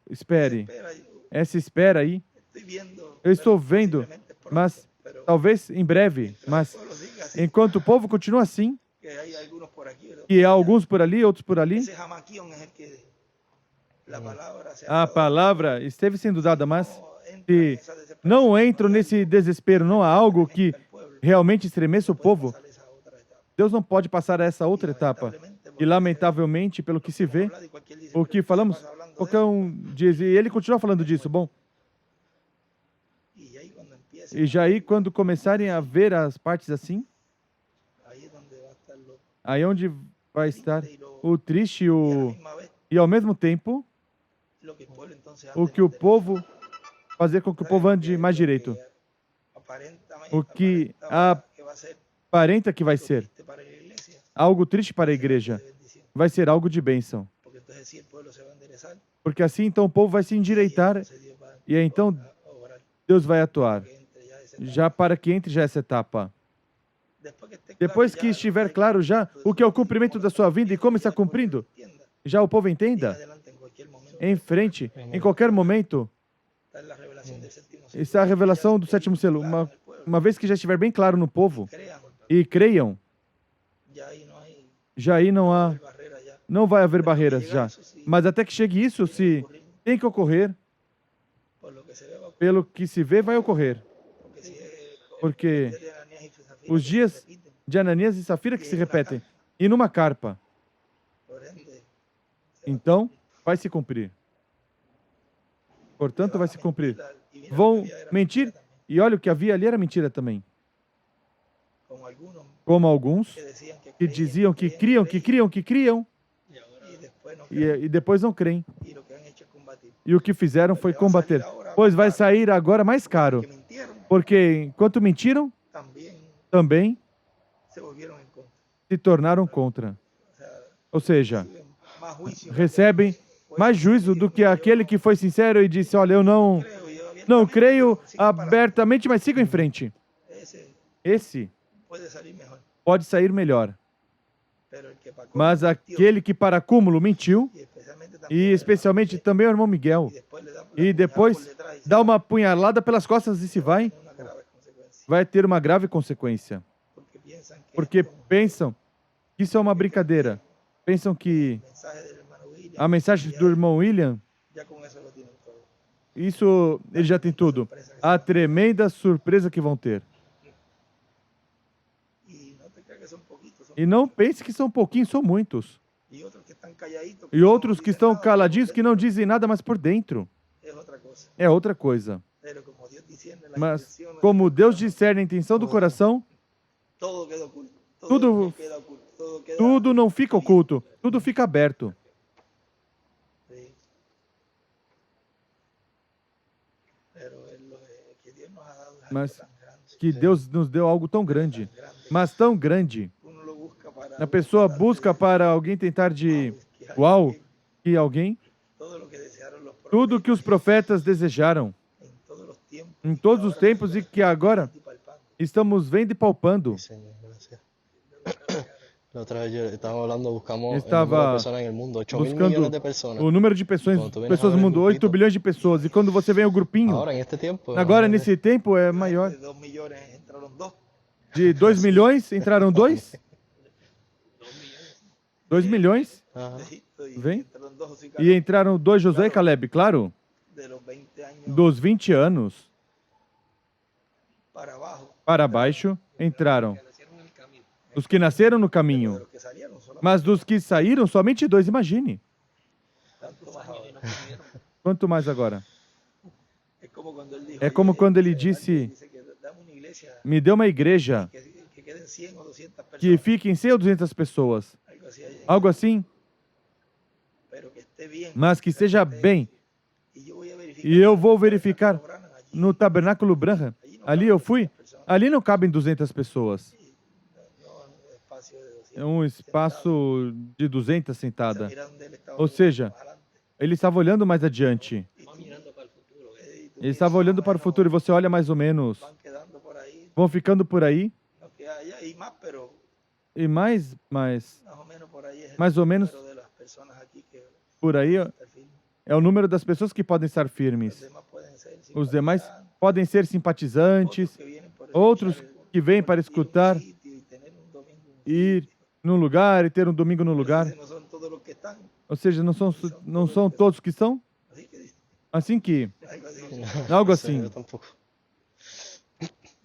espere. espera. Essa espera aí, Estoy viendo, eu estou pero vendo, posiblemente pronto, mas pero talvez em breve. Mas el pueblo siga así, enquanto o povo continua assim, que hay algunos por aquí, ¿no? e há alguns por ali, outros por ali, Ese jamaquión es el que la palabra se ha a dado, palavra esteve sendo dada, mas no entra en se esa desesperación, não entram nesse desespero, não há algo que el pueblo realmente estremeça o puede povo, pasar esa otra etapa. Deus não pode passar a essa outra etapa. E lamentavelmente, pelo que se vê, Habla de cualquier dice, o pero que usted falamos, pasa hablando de qualquer um diz, e ele continua falando disso. Bom, eso, y ahí cuando empiece, e já aí, quando começarem a ver as partes assim, ahí es donde va a estar lo aí é onde vai estar triste y lo- o triste y a la o, misma vez E ao mesmo tempo, lo que el pueblo entonces o ande que o más derecho. povo fazer com que o povo ande mais direito. O que que va a ser aparenta que vai algo ser triste para la iglesia, algo triste para a será algo igreja, de bendición. vai ser algo de bênção. Porque entonces sí el pueblo se va a enderezar Porque assim, então, o povo vai se y endireitar entonces Dios va e aí, então, a obrar Deus vai atuar. que entre ya ese Já para que entre já essa etapa. después que esté claro Depois ya que lo estiver hay claro já cumplimiento de o su que é o vida y cumprimento cómo da está sua vida e como cumpliendo, está ya el pueblo lo cumprindo, entienda. já o povo Y en entenda, adelante en cualquier momento em frente, em qualquer momento, está en la revelación del séptimo selo, está a que ya revelação se do esté sétimo selo. claro en el pueblo. Uma vez que já estiver bem claro no povo Crean, e creiam, ya ahí no hay já aí não há, barrera ya. não vai haver Pero que barreiras llegar já. eso sí, Mas até que chegue isso, tiene que se ocurrir, tem que ocorrer, por lo que se ve va a ocurrir, pelo que se vê, vai ocorrer. porque si es Porque el de Ananías y Zafira os que se dias repiten, de Ananias e Safira que se repetem. E numa carpa. por ende, se va a Então, vai se cumprir. Portanto, vai se cumprir. y mira, Vão lo que había era mentir. mentira también, E olha, o que havia ali era mentira também. como algunos Como alguns que decían que que creían, diziam que creían, criam, que criam, que criam, y después no e, creen, e depois não creem. y lo que han hecho es combatir. E o que fizeram foi combater. Pois vai sair agora mais caro. Que mintieron Porque enquanto mentiram, también também se volvieron en contra. se tornaram contra. O sea, Ou seja, reciben más juicio. recebem mais juízo do que aquele que foi sincero e disse: olha, eu não creio abertamente, mas sigo em frente. Ese Esse puede salir mejor. pode sair melhor. Pero el que para Mas colmo mintió, aquele que para acúmulo mentiu, y especialmente también e especialmente também o irmão Miguel, y después le da la puñalada por e depois detrás y se dá va uma punhalada pelas costas e se vai, a una grave consecuencia. vai ter uma grave consequência. Porque piensan que Porque esto, pensam que isso é uma brincadeira. Pensam que el mensaje del hermano William, a mensagem do irmão William, ya con eso lo tienen todo. isso ele já tem tudo. A tremenda surpresa que vão ter. Y no te creas que son poquitos, son E não pense que são pouquinhos, são muitos. y otros que están calladitos, E outros que estão caladinhos, que não dizem nada, mas por dentro es otra cosa. é outra coisa. Pero como Dios discierne la Mas intención, como Deus discerne a intenção do coração, todo queda oculto. Tudo- no queda oculto, todo queda tudo não fica oculto, tudo fica aberto. Sí. Pero es lo que Dios nos ha dado es algo Mas tan grande, Que Deus nos deu algo tão grande, tan grande, mas tão grande. uno lo busca para A pessoa tratar busca de- para alguém tentar de que uau, alguien- que alguém, todo lo que desearon los tudo que os profetas desejaram en todos los tiempos, em todos os tempos e que agora y palpando. estamos vendo e palpando. Sí, Señor, gracias. La otra vez yo estábamos hablando, buscamos el Estaba número de personas en el mundo, 8.000 buscando millones de personas. o número de pessoas Quando tu vem na no hora mundo, do 8 grupito. bilhões de pessoas. E quando você vem o grupinho, Ahora, en este tiempo, agora imagínate, nesse tempo é maior. De 2 millones entraron 2. De 2 milhões, entraram 2? 2 milhões ajá, Vem. Entraron 2 o e entraram 2 Josué e Caleb, claro, de los 20 años dos 20 anos para abajo. para baixo entraram os que nasceram no De caminho, los que salieron solamente mas dos que saíram, somente 2, imagine. tanto bajado. Quanto mais agora? Es como cuando él dijo, É como oye, quando ele alguien disse, dice que dame una iglesia me dê uma igreja que queden 100 o 200 que personas, fiquem 100 ou 200 pessoas, algo así, ahí, algo assim, pero que esté bien. mas que esteja bem. Y yo voy a verificar, E eu vou verificar Branham allí, no Tabernáculo Branham, ali eu fui, ali não cabem 200 pessoas. no, un espacio de 200. É um espaço de 200 sentada. Mira donde él estaba Ou seja, más adelante. ele estava olhando mais adiante. Y tú mirando para el futuro. Y tú Ele estava olhando para o futuro e você olha mais ou menos. van quedando por ahí, Vão ficando por aí no que hay más, pero e mais más o menos por ahí es el mais ou menos número de las personas aquí que por aí ó, está firme. é o número das pessoas que podem estar Los firmes. demás pueden ser Os demais simpatizantes, podem ser otros simpatizantes, que vienen por outros escuchar el- que vêm para ir a un escutar, sitio y tener un domingo en un ir sitio. num lugar e ter um domingo no lugar. No son todos los que están, Ou seja, não são todos que estão. así que dice, Assim que, algo así. algo no sé, assim, yo tampoco.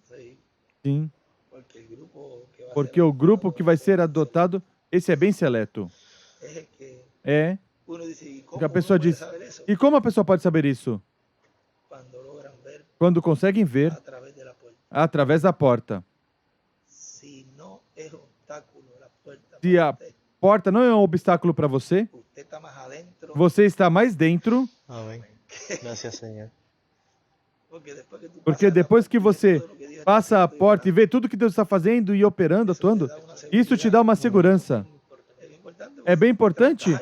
Sí, sim. porque el grupo que va a Porque ser o grupo que vai ser adotado, esse é bem seleto. es el que É. uno dice, ¿y cómo Que a uno pessoa puede diz. saber eso? E como a pessoa pode saber isso? Cuando logran ver Quando conseguem ver a través de la puerta. através da porta. Si no es obstáculo la puerta Se para a porta não é um obstáculo para você, usted está más adentro dentro, você está mais dentro, Amén. Gracias, Señor. porque depois que você passa a porta e vê tudo que Deus está fazendo e operando, atuando, isso te dá uma segurança. É bem importante,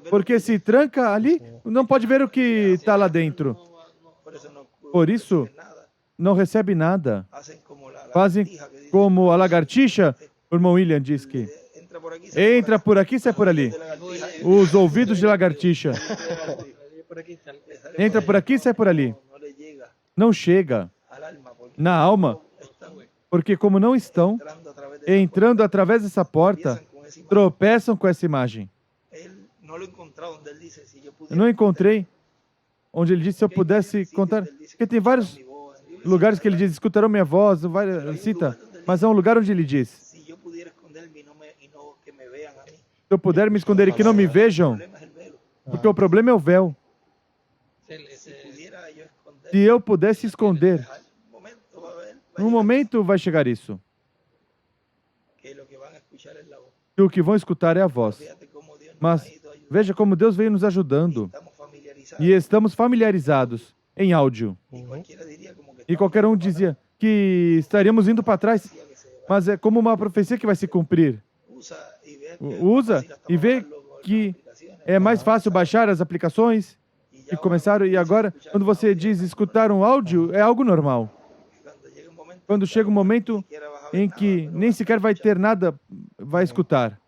porque se tranca ali, não pode ver o que está lá dentro. Por isso, não recebe nada. Fazem como a lagartixa, o irmão William diz que entra por aqui, sai por ali. Os ouvidos de lagartixa. Entra por aqui, sai por ali. Não chega na alma, porque como não estão entrando através dessa porta, tropeçam com essa imagem. Eu não encontrei onde ele disse se eu pudesse contar, porque tem vários lugares que ele diz, escutarão minha voz, cita, mas é um lugar onde ele diz, se eu puder me esconder e que não me vejam, porque o problema é o véu. Se eu pudesse esconder, num momento vai chegar isso. E o que vão escutar é a voz. Mas veja como Deus veio nos ajudando. E estamos familiarizados em áudio. E qualquer um dizia que estaríamos indo para trás. Mas é como uma profecia que vai se cumprir. Usa e vê que é mais fácil baixar as aplicações. E começaram, e agora, quando você diz escutar um áudio, é algo normal. Quando chega um momento em que nem sequer vai ter nada, vai escutar.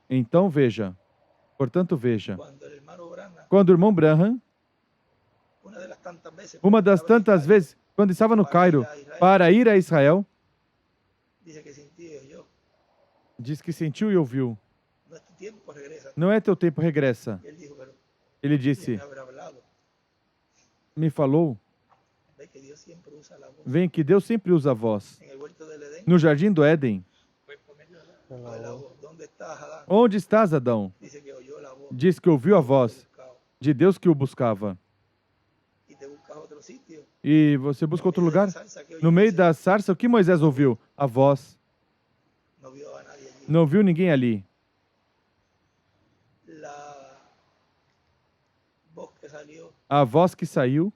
Então veja, portanto veja, quando o irmão Branham, uma das tantas vezes, quando estava no Cairo para ir a Israel, diz que sentiu e ouviu. Não é teu tempo, regressa. Ele disse, me falou, vem que Deus sempre usa a voz. No jardim do Éden, onde estás, Adão? Diz que ouviu a voz de Deus que o buscava. E você busca outro lugar? No meio da sarça, o que Moisés ouviu? A voz. Não viu ninguém ali. A voz que saiu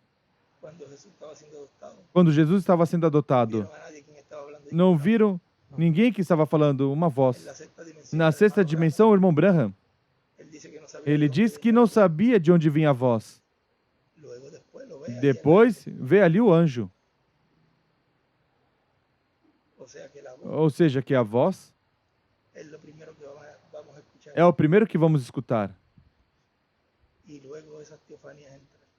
quando Jesus estava sendo adotado. Não viram ninguém que estava falando, uma voz. Na sexta dimensão, o irmão Branham, ele disse que não sabia de onde vinha a voz. Depois, vê ali o anjo. Ou seja, que a voz é o primeiro que vamos escutar.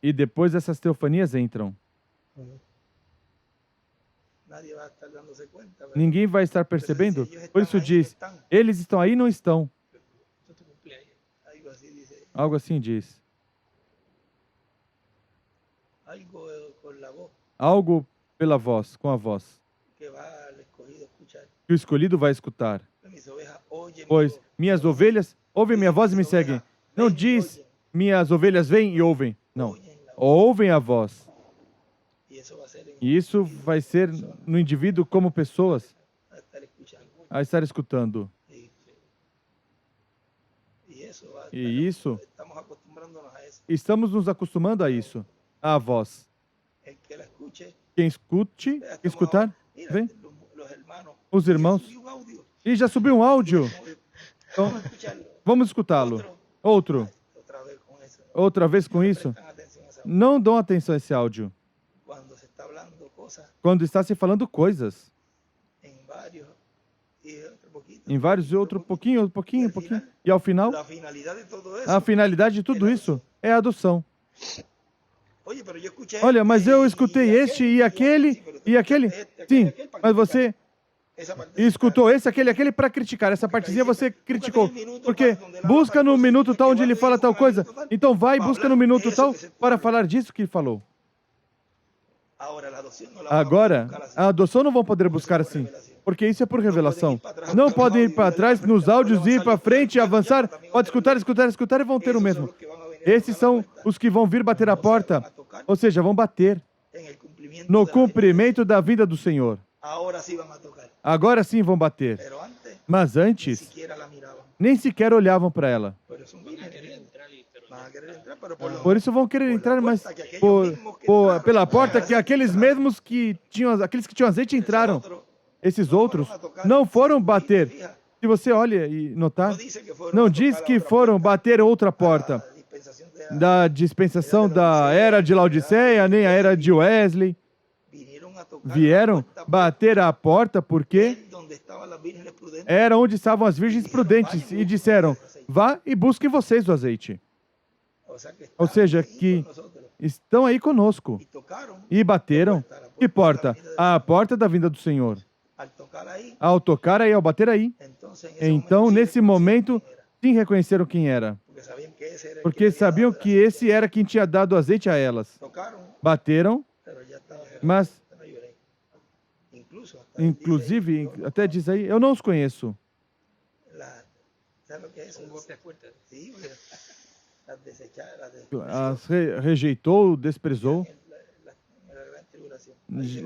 E depois essas teofanias entram. Ninguém vai estar percebendo. Por isso diz, eles estão aí e não estão. Algo assim diz. Algo pela voz, com a voz. Que o escolhido vai escutar. Pois minhas ovelhas ouvem minha voz e me seguem. Não diz, minhas ovelhas vêm e ouvem. Não. Ouvem a voz. E isso vai ser no indivíduo como pessoas a estar escutando. E isso, estamos nos acostumando a isso, à voz. Quem escutar, vem. Os irmãos. E já subiu um áudio. Então, vamos escutá-lo. Outro. Outra vez com isso. Não dão atenção a esse áudio. Quando está se falando coisas. Em vários e outro pouquinho. E ao final, a finalidade de tudo isso é a adoção. Olha, mas eu escutei este e aquele. Sim, mas você escutou esse, aquele para criticar. Essa partezinha você criticou. Porque busca no minuto tal onde ele fala tal coisa. Então vai e busca no minuto tal para falar disso que ele falou. Agora, a adoção não vão poder buscar assim. Porque isso é por revelação. Não podem ir para trás nos áudios, ir para frente, avançar. Pode escutar e vão ter o mesmo. Esses são os que vão vir bater a porta. Ou seja, vão bater no cumprimento da vida do Senhor. Agora sim vão bater. Mas ni antes, siquiera la miraban. nem sequer olhavam para ela. Por eso vienen, van a querer entrar, pero por, Por isso vão querer entrar, mas pela porta que aqueles mesmos que tinham, aqueles que tinham azeite entraram. Esses outros não foram bater. Se você olha e notar, não diz que foram bater outra porta da dispensação da era de Laodiceia, nem a era de Wesley. Vieram bater a porta porque era onde estavam as virgens prudentes e disseram, vá e busquem vocês o azeite. Ou seja, que estão aí conosco. E bateram. Que porta? A porta da vinda do Senhor. Ao tocar aí, ao bater aí. Então, nesse momento, sim reconheceram quem era. Porque sabiam que esse era quem tinha dado azeite a elas. Bateram, mas, inclusive, até diz aí, eu não os conheço. As rejeitou, desprezou,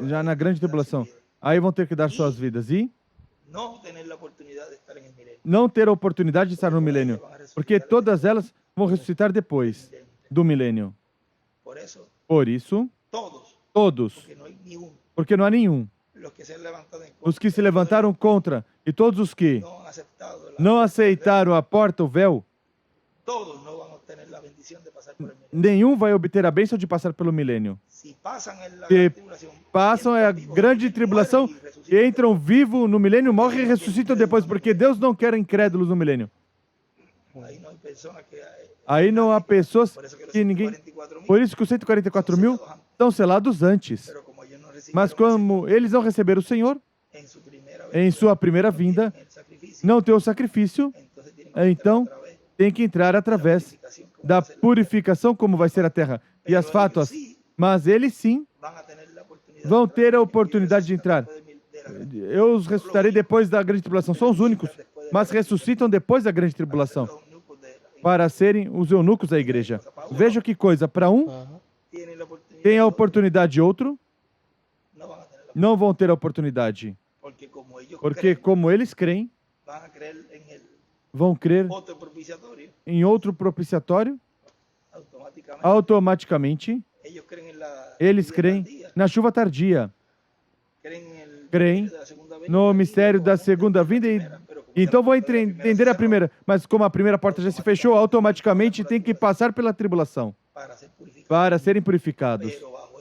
já na grande tribulação. Aí vão ter que dar suas vidas. E não ter a oportunidade de estar no milênio. Porque todas elas vão ressuscitar depois do milênio. Por isso, todos. Porque não há nenhum. Os que se levantaram contra e todos os que não aceitaram a porta, o véu, nenhum vai obter a bênção de passar pelo milênio. Se passam a grande tribulação e entram vivos no milênio, morrem e ressuscitam depois, porque Deus não quer incrédulos no milênio. Aí não há pessoas que ninguém... Por isso que os 144 mil estão selados antes. Mas como eles não receberam o Senhor, em sua primeira vinda, não tem o sacrifício, então tem que entrar através da purificação, como vai ser a terra e as fátuas. Mas eles sim vão ter a oportunidade de entrar. Eu os ressuscitarei depois da grande tribulação. São os únicos, mas ressuscitam depois da grande tribulação para serem os eunucos da igreja. Veja que coisa, para um tem a oportunidade e outro não vão ter a oportunidade. Porque como eles creem, vão crer em outro propiciatório, automaticamente eles creem na chuva tardia, creem no mistério da segunda vinda e então vão entender a primeira, mas como a primeira porta já se fechou, automaticamente tem que passar pela tribulação para serem purificados,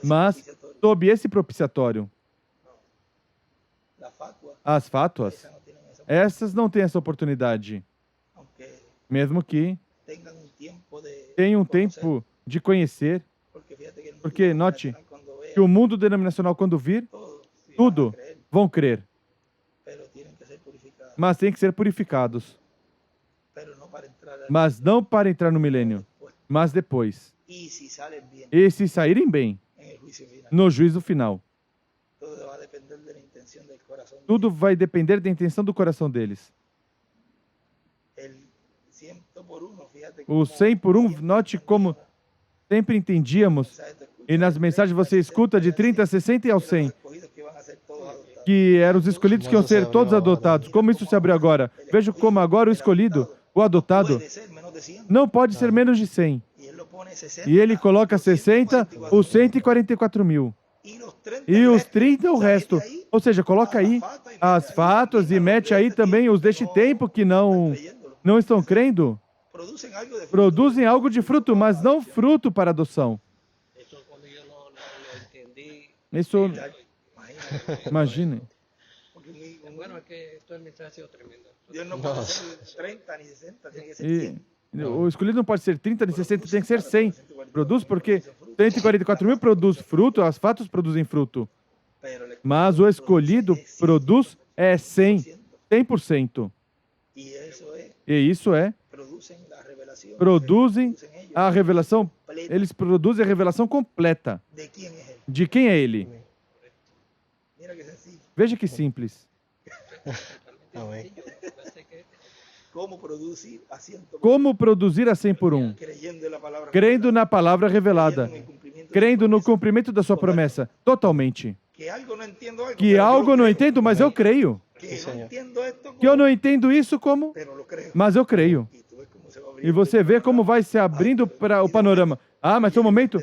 mas sob esse propiciatório. As fátuas, essas não têm essa oportunidade, mesmo que tenham um tempo de conhecer, porque note que o mundo denominacional, quando vir, tudo vão crer, mas tem que ser purificados, mas não para entrar no milênio, mas depois. E se saírem bem, no juízo final. Tudo vai depender da intenção do coração deles. O 100 por 1, note como sempre entendíamos, e nas mensagens você escuta de 30 a 60 e ao 100, que eram os escolhidos que iam ser todos adotados. Como isso se abriu agora? Veja como agora o escolhido, o adotado, não pode ser menos de 100. E ele coloca 60, os 144 mil. E os 30 o resto. Ou seja, coloca aí as fátuas e mete aí também os deste tempo que não estão crendo. Produzem algo de fruto, mas não fruto para adoção. Isso, imagine. E o escolhido não pode ser 30 nem 60, tem que ser 100. Produz porque 144 mil produz fruto, as fátuas produzem fruto. Mas o escolhido produz 100%. E isso é, produzem a revelação, eles produzem a revelação completa. De quem é ele? Veja que simples. Como produzir a 100 por 1? Crendo na palavra revelada. Crendo no cumprimento da sua promessa. Totalmente. Que algo não entendo, mas eu creio. que Sí, no señor. entiendo esto Que eu como, não entendo isso como, pero lo creo. mas eu creio. Y tú ves cómo se va E abriendo você el vê como panorama. vai se abrindo para o panorama. Ah, mas tem um momento.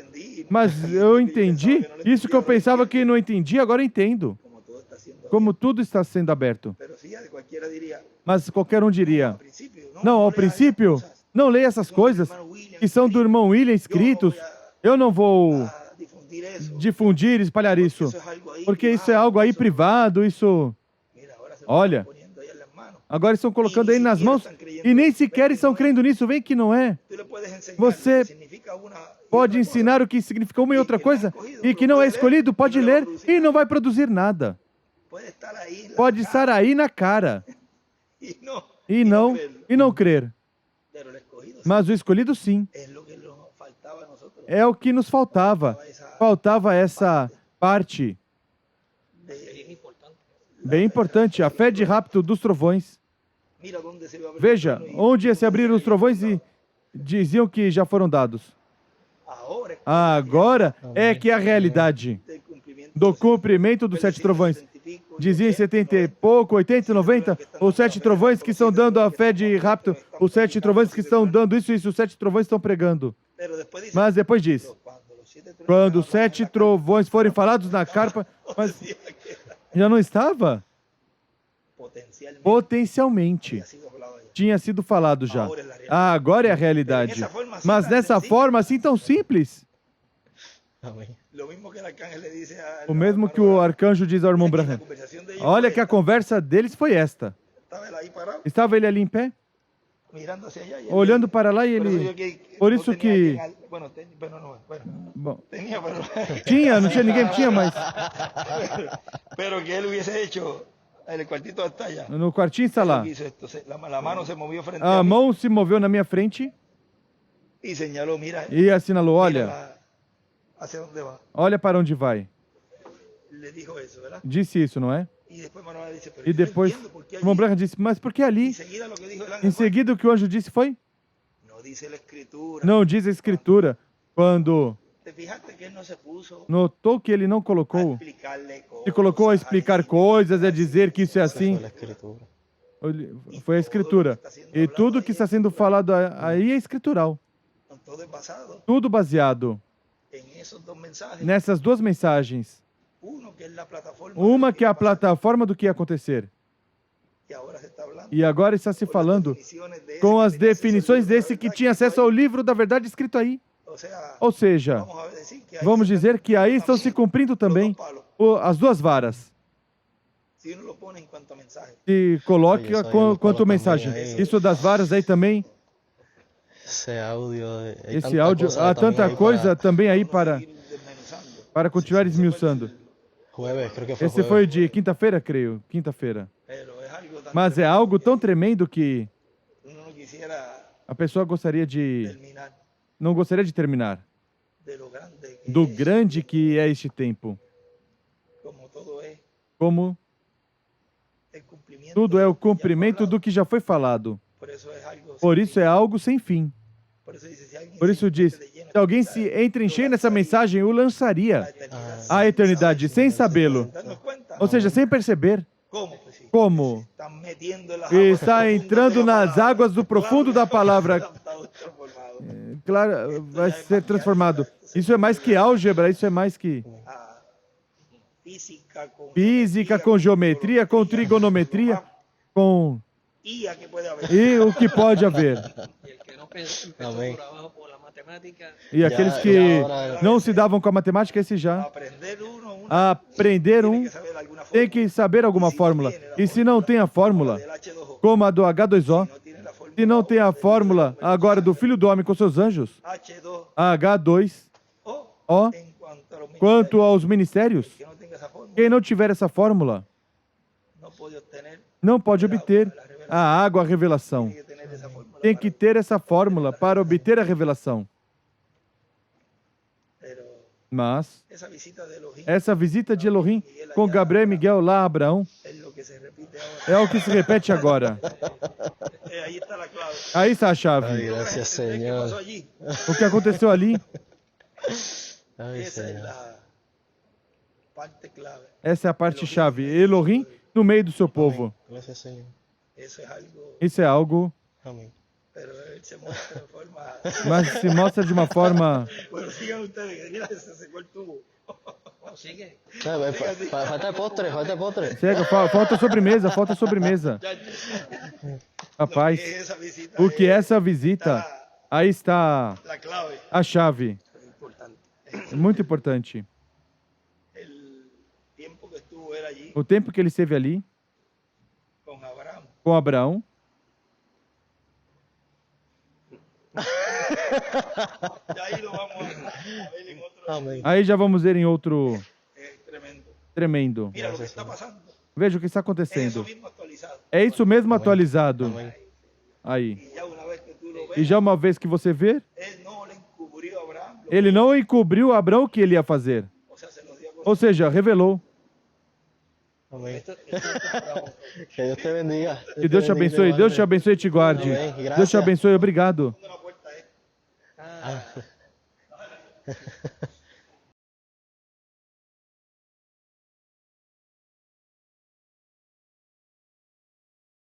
Mas eu entendi. Isso que eu pensava que não entendi, agora eu entendo. Como todo está siendo Como abierto. tudo está sendo aberto. Pero fíjate, cualquiera diría, Mas qualquer um no, diria: al principio, no, não, no ao leas esas princípio, cosas. não leia essas Son del coisas hermano William que são do irmão William escritos. Eu não vou a difundir eso. difundir, espalhar Porque isso. eso es algo ahí Porque isso é algo aí privado, isso. Mira, ahora se lo Olha, están poniendo ahí en las manos. agora estão colocando aí nas mãos e nem sequer estão crendo nisso. Vem que não é. Tú le puedes enseñar Você lo que significa una y pode otra ensinar cosa. o que significa uma e outra coisa e que não é escolhido, pode ler e não vai produzir nada. Puede estar ahí en la Pode cara estar aí na cara y no creerlo. e não crer. Pero el escogido sí, Mas o escolhido sim. es lo que nos faltaba a nosotros. É o que nos faltava. Faltava essa parte Bien importante. bem importante, a fé de rapto dos trovões. Mira dónde se va a abrir Veja, el trono y onde ia se abrir os trovões e diziam que já foram dados. ahora es que Agora é que a realidade del cumplimiento do cumprimento dos 7 trovões. Dizia em 70 e pouco, 80 e 90, os 7 trovões que estão dando a fé de rapto, os 7 trovões que estão dando isso, os 7 trovões estão pregando. Pero después dice, Mas depois diz, cuando los 7 tronos quando os 7 trovões forem falados na carpa, mas decía que já não estava? potencialmente Potencialmente. ha sido hablado ya. Tinha sido falado já. Ah, agora é a realidade. Mas dessa forma assim tão simples. Amén. Lo mismo que el arcángel le dice O mesmo que o arcanjo diz ao irmão Branham. Olha que a conversa deles foi esta. Estaba él ahí parado, Estava ele ali em pé, mirando hacia allá. Y él olhando dice, para lá e por eso ele... yo que Por no isso tenía que... quien bueno, bueno, no, bueno, Bom, tenía, pero, tinha, não tinha ninguém, tinha, mas pero que él hubiese hecho el cuartito hasta allá. no quartinho está Él lá. hizo esto, la mano se movió frente A a mí mão se moveu na minha frente y señaló, mira, e assinalou, olha, mira hacia dónde va. olha para onde vai. Le dijo eso, ¿verdad? Disse isso, não é? Y después Manuel dice, pero E yo no depois, entiendo por qué o irmão allí. Branham disse, mas por que ali? Enseguida lo que dijo el ángel Em fue, seguida, o que o anjo disse foi? no dice la escritura. Não diz a escritura. Quando ¿Te fijaste que él no se puso notou que ele não a colocou, explicarle cosas? se colocou a explicar coisas, a dizer que isso é Esa fue assim, la escritura. foi a escritura. E tudo que está sendo falado aí é escritural. Todo es basado Tudo baseado en esos dos mensajes. nessas duas mensagens. Uno que es la plataforma. Uma de lo que é a va a pasar, plataforma do que ia acontecer. Y ahora se está hablando E agora está se con las falando definiciones de ese com que as tenía acceso al definições libro de la desse que verdad tinha escrito acesso ao ahí. livro da verdade escrito aí. O sea, Ou seja, vamos a decir que ahí vamos se están dizer que aí estão se también cumprindo los também dos palos. as duas varas. Si uno lo pone en cuanto a mensaje. E coloque Isso aí eu coloco quanto também mensagem. aí. Isso das varas aí também. Ese audio. Hay Esse tanta áudio, cosa há también tanta ahí coisa também aí Vamos a para, seguir desmenuzando. para continuar esmiuçando. Jueves, creo que fue Esse jueves. foi de quinta-feira, creio. Quinta-feira. Pero es algo tan Mas é tremendo algo que tão tremendo que uno no quisiera a pessoa gostaria de... terminar Não gostaria de terminar. de lo grande que Do es, grande que é este tempo. como todo es Como el cumplimiento tudo é o de lo que ya fue cumprimento hablado. do que já foi falado. Por eso es algo Por sin isso fin. é algo sem fim. Por isso dice, se alguien Por se isso diz, mete de lleno se alguém esta se mensaje, entra em lo cheio nessa lanzaría mensagem, o a lançaria eternidad à eternidade sem sabê-lo. ¿Darnos cuenta? Ou seja, sem perceber ¿Cómo? Pues sí. como Están metiendo en las e aguas está profundas entrando de la nas palabra. águas do profundo da palavra. Está todo transformado. Claro, vai ser transformado. Isso é mais que álgebra, isso é mais que Ah, física, com geometria, com trigonometria, com... IA que puede haber. E o que pode haver. Y el que no empezó Amén. por abajo por la matemática, E aqueles que não se davam com a matemática, esse já. Aprender uno, una, Aprender tiene um que saber alguna tem fórmula. que saber alguma fórmula. E se não tem a fórmula, Del H2O. como a do H2O, No tiene la fórmula se não tem a O, fórmula agora do Filho do Homem com seus anjos, H2O H2O, en cuanto a los quanto aos ministérios, que no tenga esa fórmula, quem não tiver essa fórmula no puede obtener, não pode obter a água, a revelação. tiene que tener esa fórmula. Tem que ter essa fórmula para obter a revelação. Pero Mas esa visita de Elohim essa visita de Elohim com Gabriel e Miguel lá a Abraão es lo que se repite ahora. é o que se repete agora. Ahí está la clave. Aí está a Ay, chave. gracias, ¿Qué Señor. pasó allí? O que aconteceu ali, Ay, Esa es Señor. la parte clave. Essa é a parte chave. Elohim no meio do seu povo. Gracias, Señor. Eso es algo, Isso é algo, Amén. pero él se muestra de forma... mas se mostra de uma forma. Bueno, sigan ustedes, mira, se secó el tubo. Sigue. Falta el postre, falta el postre. Chega, falta sobremesa, falta sobremesa. Rapaz, Esa visita o que é es essa visita? Aí está la clave. a chave. Importante. É muito importante. El tiempo que estuvo él allí O tempo que ele esteve ali con Abraham. com Abraão. Ya ahí lo vamos a ver en otro. Amén. Aí já vamos ver em outro Es tremendo. tremendo. Mira lo que está pasando. Veja o que está Es eso acontecendo. mismo actualizado. É isso mesmo atualizado. Amén. Aí. Y ya una vez que tú lo E ves, já uma vez que você vê, él no le encubrió a Abraham. ele não encobriu a Abraão o que ele ia fazer. O sea, se los dio a Ou seja, revelou. Amén. Que Dios te bendiga. Que Deus te abençoe, Deus te abençoe e te guarde. Amém. Graças. Deus te abençoe, obrigado. conocer la puerta. Ah,